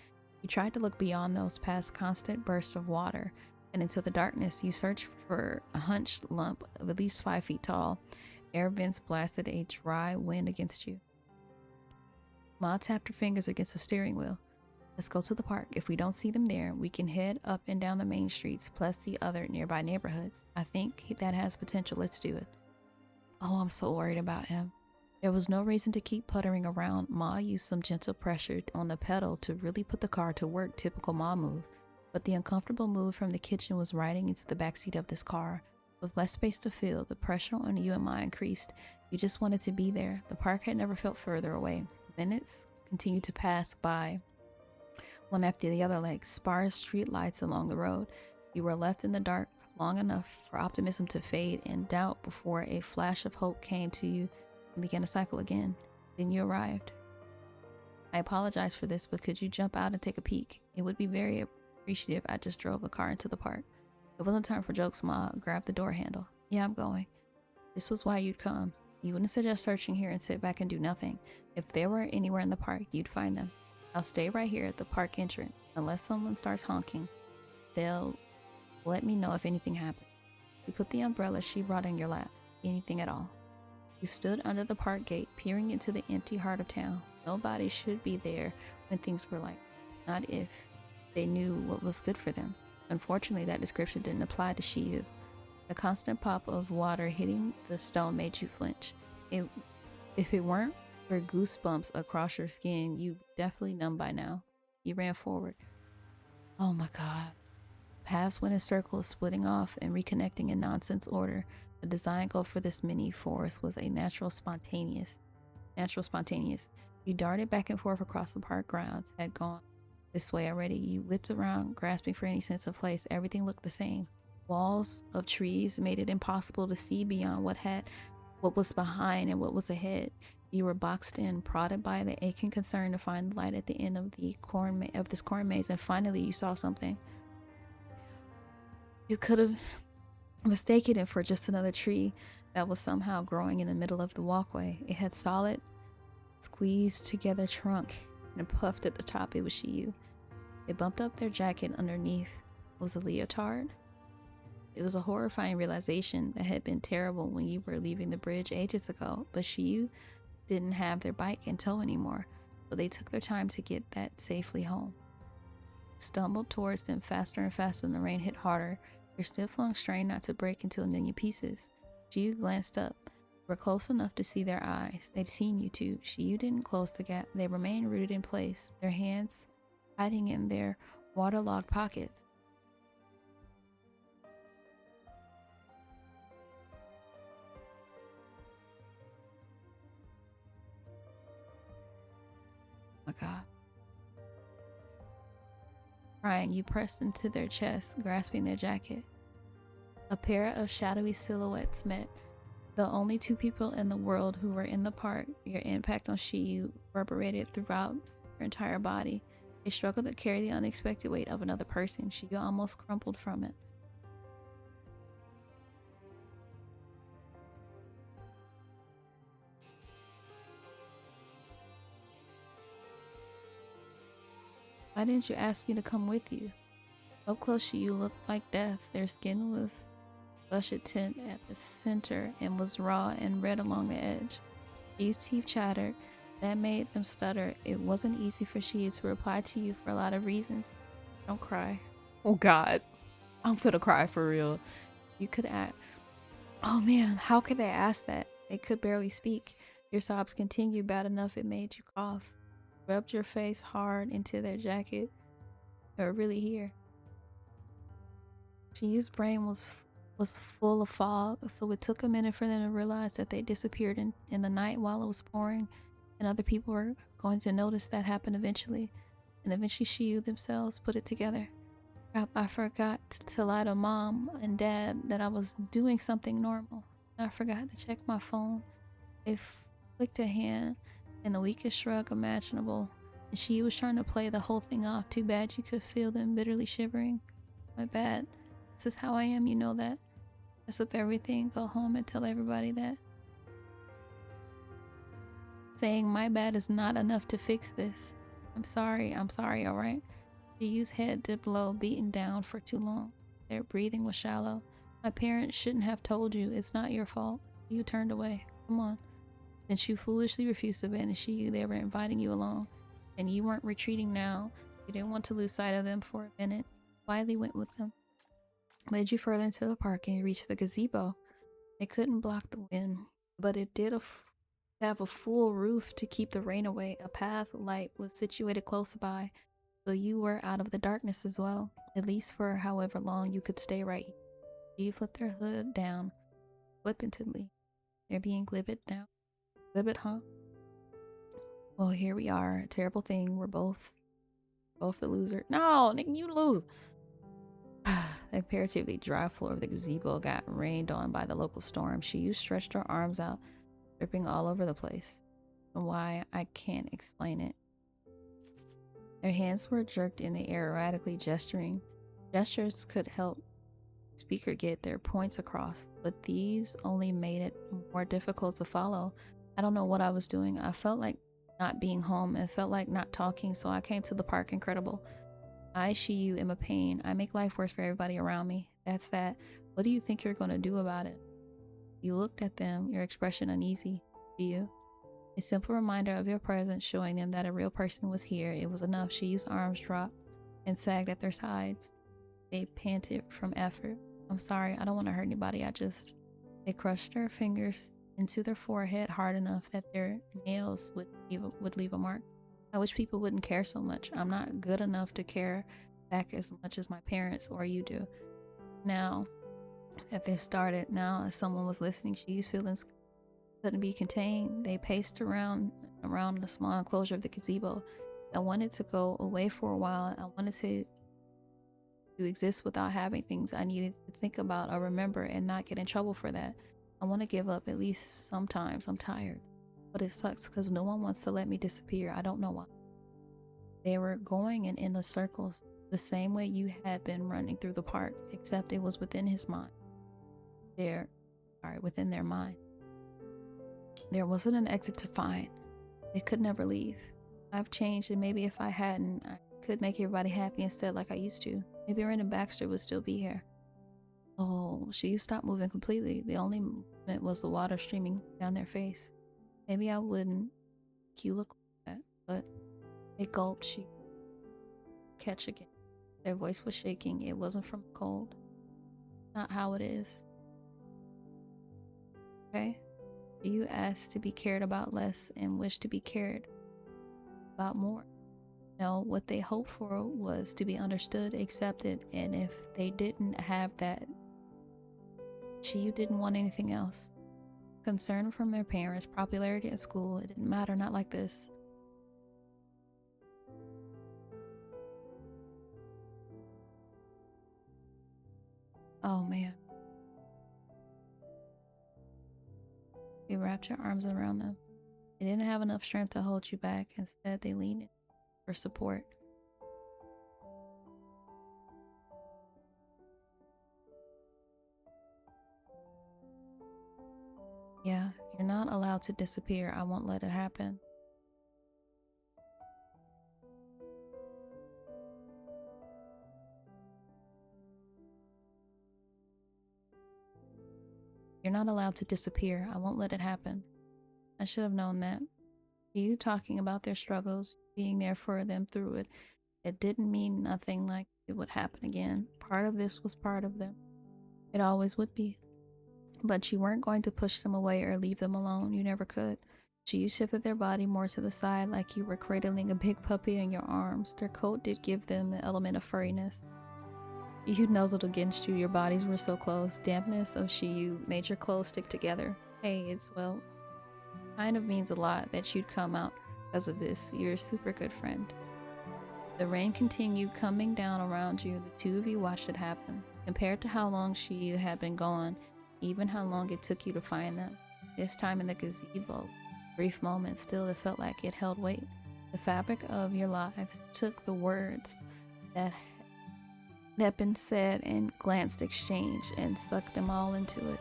You tried to look beyond those past constant bursts of water, and into the darkness you searched for a hunched lump of at least 5 feet tall. Air vents blasted a dry wind against you. Ma tapped her fingers against the steering wheel. Let's go to the park. If we don't see them there, we can head up and down the main streets, plus the other nearby neighborhoods. I think that has potential. Let's do it. Oh, I'm so worried about him. There was no reason to keep puttering around. Ma used some gentle pressure on the pedal to really put the car to work, typical Ma move. But the uncomfortable move from the kitchen was riding into the backseat of this car. With less space to fill, the pressure on you and Ma increased. You just wanted to be there. The park had never felt further away. Minutes continued to pass by, one after the other, like sparse street lights along the road. You were left in the dark long enough for optimism to fade and doubt before a flash of hope came to you and began to cycle again. Then you arrived. I apologize for this, but could you jump out and take a peek? It would be very appreciative. I just drove the car into the park. It wasn't time for jokes, Ma. Grab the door handle. Yeah, I'm going. This was why you'd come. You wouldn't suggest searching here and sit back and do nothing. If they were anywhere in the park, you'd find them. I'll stay right here at the park entrance. Unless someone starts honking, they'll let me know if anything happens. You put the umbrella she brought in your lap. Anything at all. You stood under the park gate, peering into the empty heart of town. Nobody should be there when things were like, not if they knew what was good for them. Unfortunately, that description didn't apply to Shiyu. The constant pop of water hitting the stone made you flinch. If it weren't for goosebumps across your skin, you'd definitely numb by now. You ran forward. Oh my god. Paths went in circles, splitting off and reconnecting in nonsense order. The design goal for this mini forest was a natural spontaneous. You darted back and forth across the park grounds, had gone this way already. You whipped around, grasping for any sense of place. Everything looked the same. Walls of trees made it impossible to see beyond what was behind and what was ahead. You were boxed in, prodded by the aching concern to find the light at the end of this corn maze, and finally you saw something. You could have mistaken it for just another tree that was somehow growing in the middle of the walkway. It had solid, squeezed together trunk and puffed at the top. It was Shiyu. They bumped up their jacket underneath. Was a leotard? It was a horrifying realization that had been terrible when you were leaving the bridge ages ago, but Shiyu didn't have their bike in tow anymore, so they took their time to get that safely home. Stumbled towards them faster and faster, and the rain hit harder. Your stiff-lung strained not to break into a million pieces. Shiyu glanced up. You were close enough to see their eyes. They'd seen you too. Shiyu didn't close the gap. They remained rooted in place, their hands hiding in their waterlogged pockets. Oh my god. Crying, you pressed into their chest, grasping their jacket. A pair of shadowy silhouettes met. The only two people in the world who were in the park. Your impact on Shiyu reverberated throughout her entire body. They struggled to carry the unexpected weight of another person. Shiyu almost crumpled from it. Why didn't you ask me to come with you? Up close, Shiyu looked like death. Their skin was bushy tint at the center and was raw and red along the edge. Shiyu's teeth chattered. That made them stutter. It wasn't easy for Shiyu to reply to you for a lot of reasons. Don't cry. Oh God, I'm gonna cry for real. You could ask. Oh man, how could they ask that? They could barely speak. Your sobs continued bad enough it made you cough. Rubbed your face hard into their jacket. They were really here. Shiyu's brain was full of fog, so it took a minute for them to realize that they disappeared in the night while it was pouring, and other people were going to notice that happen eventually. And eventually Shiyu themselves put it together. Crap, I forgot to lie to Mom and Dad that I was doing something normal. I forgot to check my phone. They flicked a hand in the weakest shrug imaginable, and Shiyu was trying to play the whole thing off. Too bad you could feel them bitterly shivering. My bad. This is how I am, you know that. Mess up everything, go home and tell everybody that. Saying my bad is not enough to fix this. I'm sorry, alright? Shiyu's head dipped low, beaten down for too long. Their breathing was shallow. My parents shouldn't have told you, it's not your fault. You turned away. Come on. Since you foolishly refused to abandon Shiyu, they were inviting you along. And you weren't retreating now. You didn't want to lose sight of them for a minute. Quietly went with them. Led you further into the park and you reached the gazebo. It couldn't block the wind, but it did have a full roof to keep the rain away. A path light was situated close by, so you were out of the darkness as well, at least for however long you could stay right here. You flipped their hood down, flippantly. They're being glibet now. Glibet, huh? Well, here we are. A terrible thing. We're both the loser. No, nigga, you lose. The comparatively dry floor of the gazebo got rained on by the local storm. She stretched her arms out, dripping all over the place. And why, I can't explain it. Their hands were jerked in the air, erratically gesturing. Gestures could help the speaker get their points across, but these only made it more difficult to follow. I don't know what I was doing. I felt like not being home. It felt like not talking, so I came to the park. Incredible. I, Shiyu, am a pain. I make life worse for everybody around me. That's that. What do you think you're going to do about it? You looked at them, your expression uneasy. Shiyu. A simple reminder of your presence, showing them that a real person was here. It was enough. Shiyu's arms dropped and sagged at their sides. They panted from effort. I'm sorry, I don't want to hurt anybody. They crushed their fingers into their forehead hard enough that their nails would leave a mark. I wish people wouldn't care so much. I'm not good enough to care back as much as my parents or you do. Now that they started, now as someone was listening, Shiyu's feelings couldn't be contained. They paced around the small enclosure of the gazebo. I wanted to go away for a while. I wanted to exist without having things I needed to think about or remember and not get in trouble for that. I want to give up at least sometimes. I'm tired. But it sucks because no one wants to let me disappear. I don't know why. They were going in endless circles, the same way you had been running through the park, except it was within his mind. Within their mind. There wasn't an exit to find. They could never leave. I've changed, and maybe if I hadn't, I could make everybody happy instead like I used to. Maybe Ren and Baxter would still be here. Oh, she stopped moving completely. The only movement was the water streaming down their face. Maybe I wouldn't make you look like that, but they gulped. She catch again. Their voice was shaking. It wasn't from cold. Not how it is. Okay? You asked to be cared about less and wish to be cared about more. No, what they hoped for was to be understood, accepted, and if they didn't have that, you didn't want anything else. Concern from their parents, popularity at school, it didn't matter, not like this. Oh man. You wrapped your arms around them. They didn't have enough strength to hold you back. Instead, they leaned in for support. Yeah, you're not allowed to disappear. I won't let it happen. You're not allowed to disappear. I won't let it happen. I should have known that. You talking about their struggles, being there for them through it, it didn't mean nothing like it would happen again. Part of this was part of them. It always would be. But you weren't going to push them away or leave them alone. You never could. So you shifted their body more to the side like you were cradling a big puppy in your arms. Their coat did give them an element of furriness. You nuzzled against you. Your bodies were so close. Dampness of Shiyu made your clothes stick together. Hey, it's, well, kind of means a lot that you'd come out because of this. You're a super good friend. The rain continued coming down around you. The two of you watched it happen. Compared to how long Shiyu had been gone, even how long it took you to find them. This time in the gazebo, brief moment, still it felt like it held weight. The fabric of your lives took the words that had been said and glanced exchanged and sucked them all into it.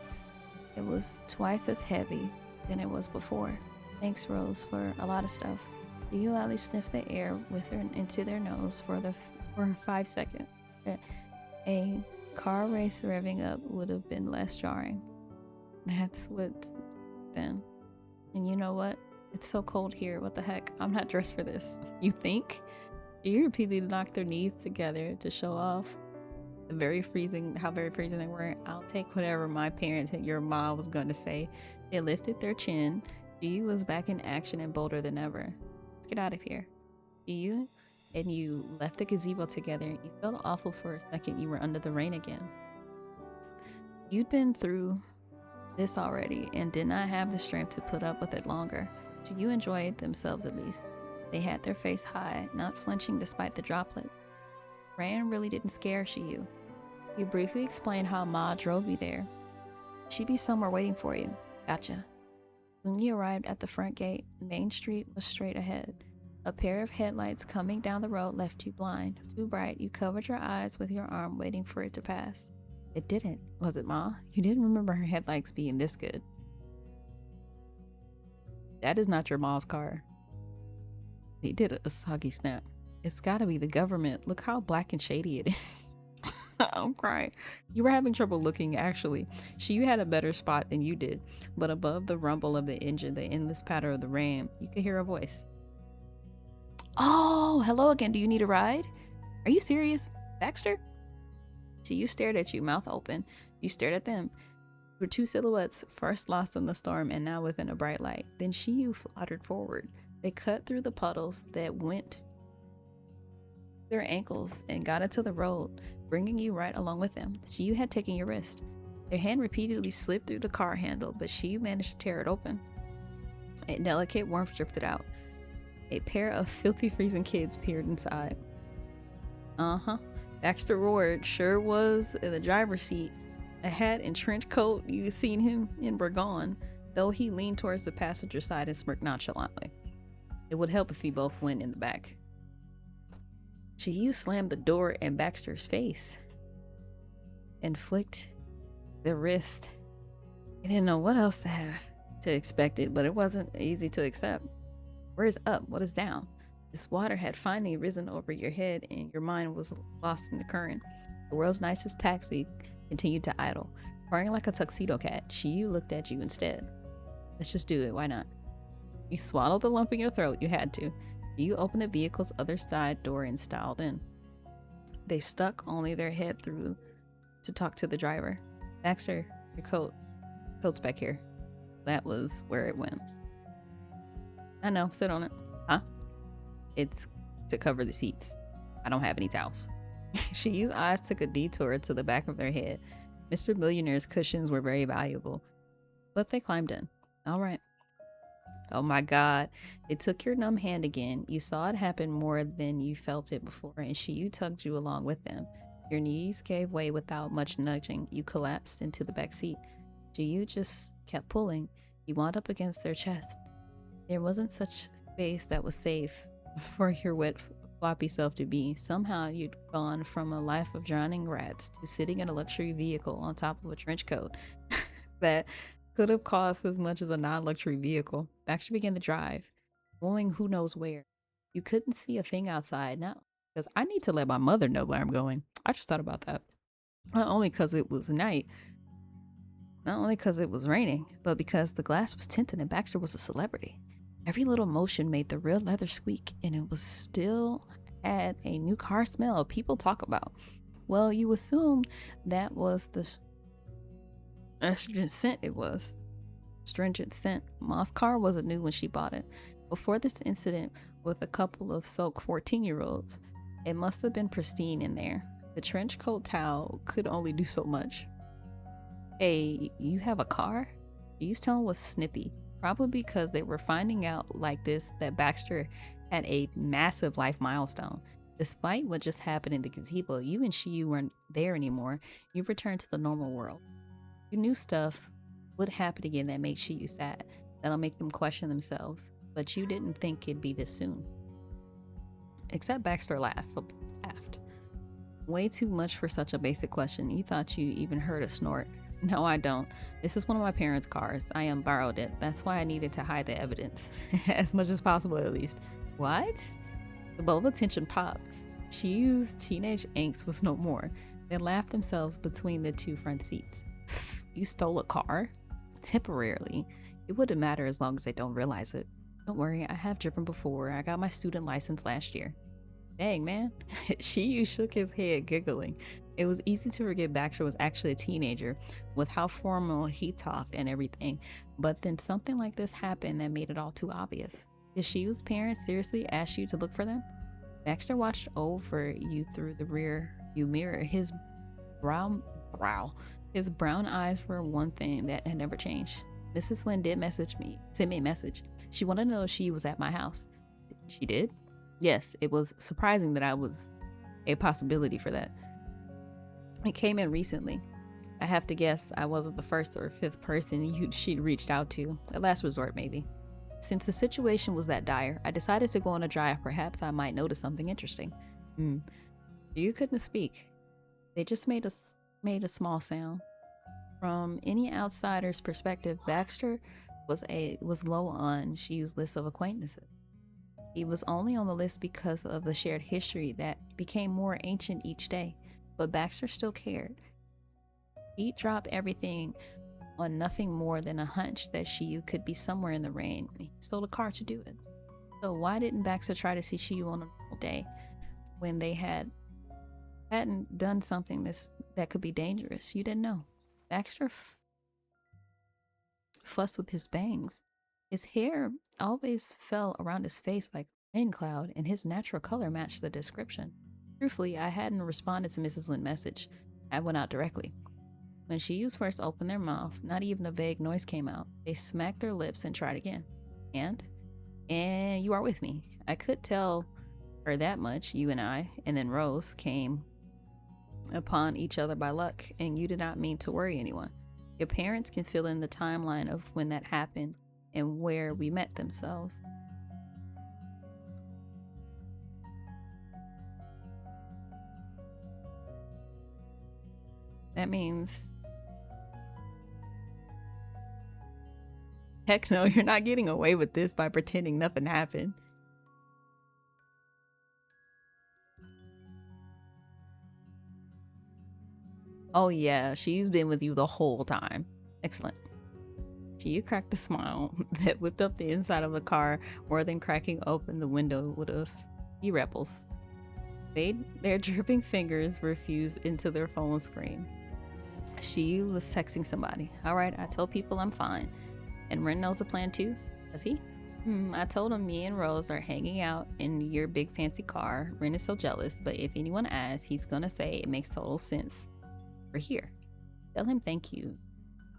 It was twice as heavy than it was before. Thanks, Rose, for a lot of stuff. You loudly sniffed the air with her into their nose for 5 seconds. A car race revving up would have been less jarring. That's what then. And you know what? It's so cold here. What the heck? I'm not dressed for this. You think? You repeatedly knocked their knees together to show off how very freezing they were. I'll take whatever my parents and your mom was going to say. They lifted their chin. G was back in action and bolder than ever. Let's get out of here. You and you left the gazebo together. You felt awful for a second. You were under the rain again. You'd been through this already and did not have the strength to put up with it longer. So you enjoyed themselves at least. They had their face high, not flinching despite the droplets. Rain really didn't scare Shiyu. You briefly explained how Ma drove you there. She'd be somewhere waiting for you. Gotcha. When you arrived at the front gate, Main Street was straight ahead. A pair of headlights coming down the road left you blind. Too bright, you covered your eyes with your arm, waiting for it to pass. It didn't. Was it Ma? You didn't remember her headlights being this good. That is not your Ma's car. They did a soggy snap. It's gotta be the government. Look how black and shady it is. I'm crying. You were having trouble looking, actually. You had a better spot than you did. But above the rumble of the engine, the endless patter of the rain, you could hear a voice. Oh, hello again. Do you need a ride? Are you serious? Baxter? You stared at you, mouth open. You stared at them. You were two silhouettes, first lost in the storm and now within a bright light. Then you fluttered forward. They cut through the puddles that went their ankles and got into the road, bringing you right along with them. You had taken your wrist. Their hand repeatedly slipped through the car handle, but she managed to tear it open. A delicate warmth drifted out. A pair of filthy freezing kids peered inside. Baxter roared. Sure was in the driver's seat. A hat and trench coat, you'd seen him in, were gone, though he leaned towards the passenger side and smirked nonchalantly. It would help if we both went in the back. You slammed the door in Baxter's face and flicked the wrist. I didn't know what else to expect it, but it wasn't easy to accept. Where is up? What is down? This water had finally risen over your head and your mind was lost in the current. The world's nicest taxi continued to idle. Purring like a tuxedo cat, Shiyu looked at you instead. Let's just do it, why not? You swallowed the lump in your throat, you had to. You opened the vehicle's other side door and styled in. They stuck only their head through to talk to the driver. Baxter, your coat's back here. That was where it went. I know, sit on it. Huh? It's to cover the seats. I don't have any towels. Shiyu's eyes took a detour to the back of their head. Mr. Millionaire's cushions were very valuable, but they climbed in. All right. Oh my God. They took your numb hand again. You saw it happen more than you felt it before, and Shiyu tugged you along with them. Your knees gave way without much nudging. You collapsed into the back seat. Jiyu just kept pulling. You wound up against their chest. There wasn't such space that was safe for your wet, floppy self to be. Somehow you'd gone from a life of drowning rats to sitting in a luxury vehicle on top of a trench coat that could have cost as much as a non-luxury vehicle. Baxter began to drive, going who knows where. You couldn't see a thing outside now, because I need to let my mother know where I'm going. I just thought about that. Not only because it was night, not only because it was raining, but because the glass was tinted and Baxter was a celebrity. Every little motion made the real leather squeak, and it was still had a new car smell people talk about. Well, you assume that was the astringent scent it was. Stringent scent. Ma's car wasn't new when she bought it. Before this incident with a couple of soaked 14-year-olds, it must have been pristine in there. The trench coat towel could only do so much. Hey, you have a car? Jiu's tone was snippy, probably because they were finding out like this that Baxter had a massive life milestone. Despite what just happened in the gazebo, you and Shiyu weren't there anymore. You returned to the normal world. You knew stuff would happen again that made Shiyu sad, that'll make them question themselves, but you didn't think it'd be this soon. Except Baxter laughed. Way too much for such a basic question. You thought you even heard a snort. No, I don't. This is one of my parents' cars. I borrowed it. That's why I needed to hide the evidence. As much as possible, at least. What? The bulb of tension popped. Shiyu's teenage angst was no more. They laughed themselves between the two front seats. You stole a car? Temporarily. It wouldn't matter as long as they don't realize it. Don't worry, I have driven before. I got my student license last year. Dang, man. Shiyu shook his head, giggling. It was easy to forget Baxter was actually a teenager, with how formal he talked and everything. But then something like this happened that made it all too obvious. Did Shiyu's parents seriously ask you to look for them? Baxter watched over you through the rear view mirror. His brown eyes were one thing that had never changed. Mrs. Lynn did send me a message. She wanted to know if she was at my house. She did? Yes, it was surprising that I was a possibility for that. It came in recently. I have to guess I wasn't the first or fifth person she'd reached out to. At last resort, maybe. Since the situation was that dire, I decided to go on a drive. Perhaps I might notice something interesting. You couldn't speak. They just made a small sound. From any outsider's perspective, Baxter was low on Shiyu's list of acquaintances. He was only on the list because of the shared history that became more ancient each day, but Baxter still cared. He dropped everything on nothing more than a hunch that Shiyu could be somewhere in the rain. He stole a car to do it. So why didn't Baxter try to see Shiyu on a normal day when they hadn't done something that could be dangerous? You didn't know. Baxter fussed with his bangs. His hair always fell around his face like a rain cloud, and his natural color matched the description. Truthfully, I hadn't responded to Mrs. Lynn's message. I went out directly. When Shiyu's first opened their mouth, not even a vague noise came out. They smacked their lips and tried again. And you are with me. I could tell her that much, you and I, and then Rose came upon each other by luck, and you did not mean to worry anyone. Your parents can fill in the timeline of when that happened and where we met themselves. That means... Heck no, you're not getting away with this by pretending nothing happened. Oh yeah, she's been with you the whole time. Excellent. Shiyu cracked a smile that whipped up the inside of the car more than cracking open the window would have. You rebels. Their dripping fingers were fused into their phone screen. Shiyu was texting somebody. Alright, I told people I'm fine. And Ren knows the plan too? Does he? I told him me and Rose are hanging out in your big fancy car. Ren is so jealous, but if anyone asks, he's gonna say it makes total sense. We're here. Tell him thank you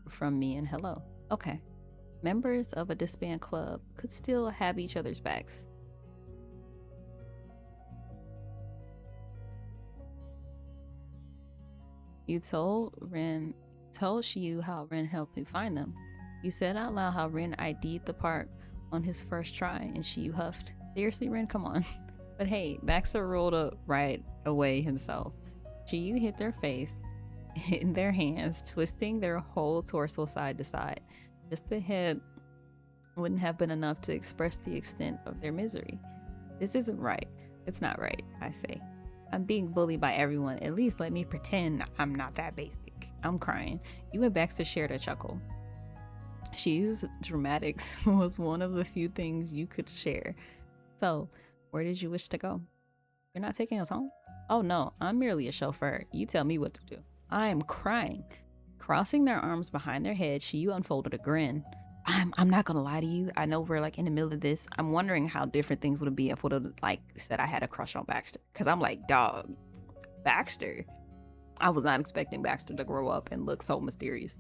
from me and hello. Okay. Members of a disband club could still have each other's backs. You told Shiyu how Ren helped you find them. You said out loud how Ren ID'd the park on his first try, and Shiyu huffed. Seriously, Ren, come on. But hey, Baxter rolled up right away himself. Shiyu hit their face in their hands, twisting their whole torso side to side. Just the head wouldn't have been enough to express the extent of their misery. This isn't right. It's not right, I say. I'm being bullied by everyone. At least let me pretend I'm not that basic. I'm crying. You and Baxter shared a chuckle. Shiyu's dramatics was one of the few things you could share. So, where did you wish to go? You're not taking us home? Oh no, I'm merely a chauffeur. You tell me what to do. I am crying. Crossing their arms behind their head, Shiyu unfolded a grin. I'm not gonna lie to you. I know we're like in the middle of this. I'm wondering how different things would be if I would have like said I had a crush on Baxter. Cause I'm like, dog, Baxter. I was not expecting Baxter to grow up and look so mysterious.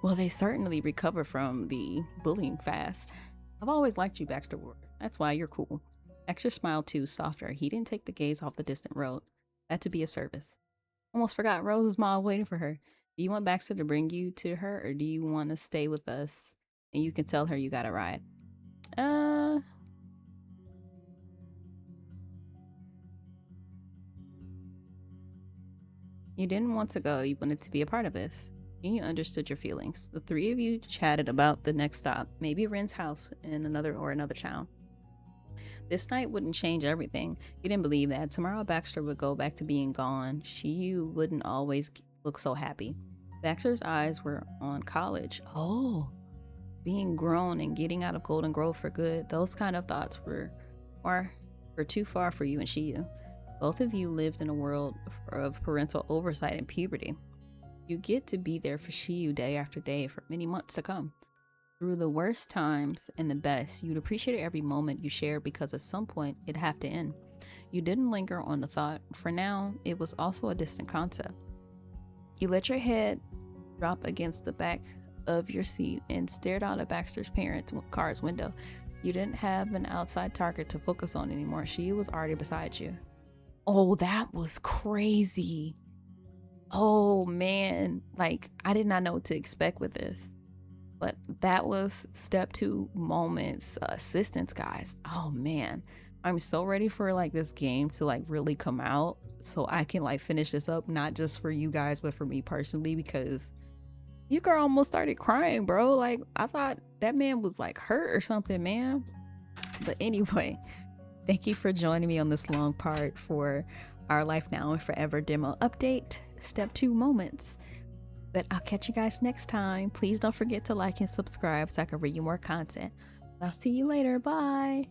Well, they certainly recover from the bullying fast. I've always liked you, Baxter Ward. That's why you're cool. Baxter smiled too, softer. He didn't take the gaze off the distant road. That to be of service. Almost forgot Rose's mom waiting for her. Do you want Baxter to bring you to her, or do you want to stay with us and you can tell her you got a ride? You didn't want to go. You wanted to be a part of this. You understood your feelings. The three of you chatted about the next stop, maybe Ren's house in another town. This night wouldn't change everything. You didn't believe that. Tomorrow Baxter would go back to being gone. Shiyu wouldn't always look so happy. Baxter's eyes were on college. Oh, being grown and getting out of Golden Grove for good. Those kind of thoughts were too far for you and Shiyu. Both of you lived in a world of parental oversight and puberty. You get to be there for Shiyu day after day for many months to come. Through the worst times and the best, you'd appreciate every moment you shared because at some point it'd have to end. You didn't linger on the thought. For now, it was also a distant concept. You let your head drop against the back of your seat and stared out at Baxter's parents' car's window. You didn't have an outside target to focus on anymore. She was already beside you. Oh, that was crazy. Oh man, like I did not know what to expect with this. But that was step 2 moments, assistance, guys. Oh man, I'm so ready for like this game to like really come out so I can like finish this up, not just for you guys, but for me personally, because you girl almost started crying, bro. Like I thought that man was like hurt or something, man. But anyway, thank you for joining me on this long part for our Life Now and Forever demo update, step 2 moments. But I'll catch you guys next time. Please don't forget to like and subscribe so I can bring you more content. I'll see you later. Bye.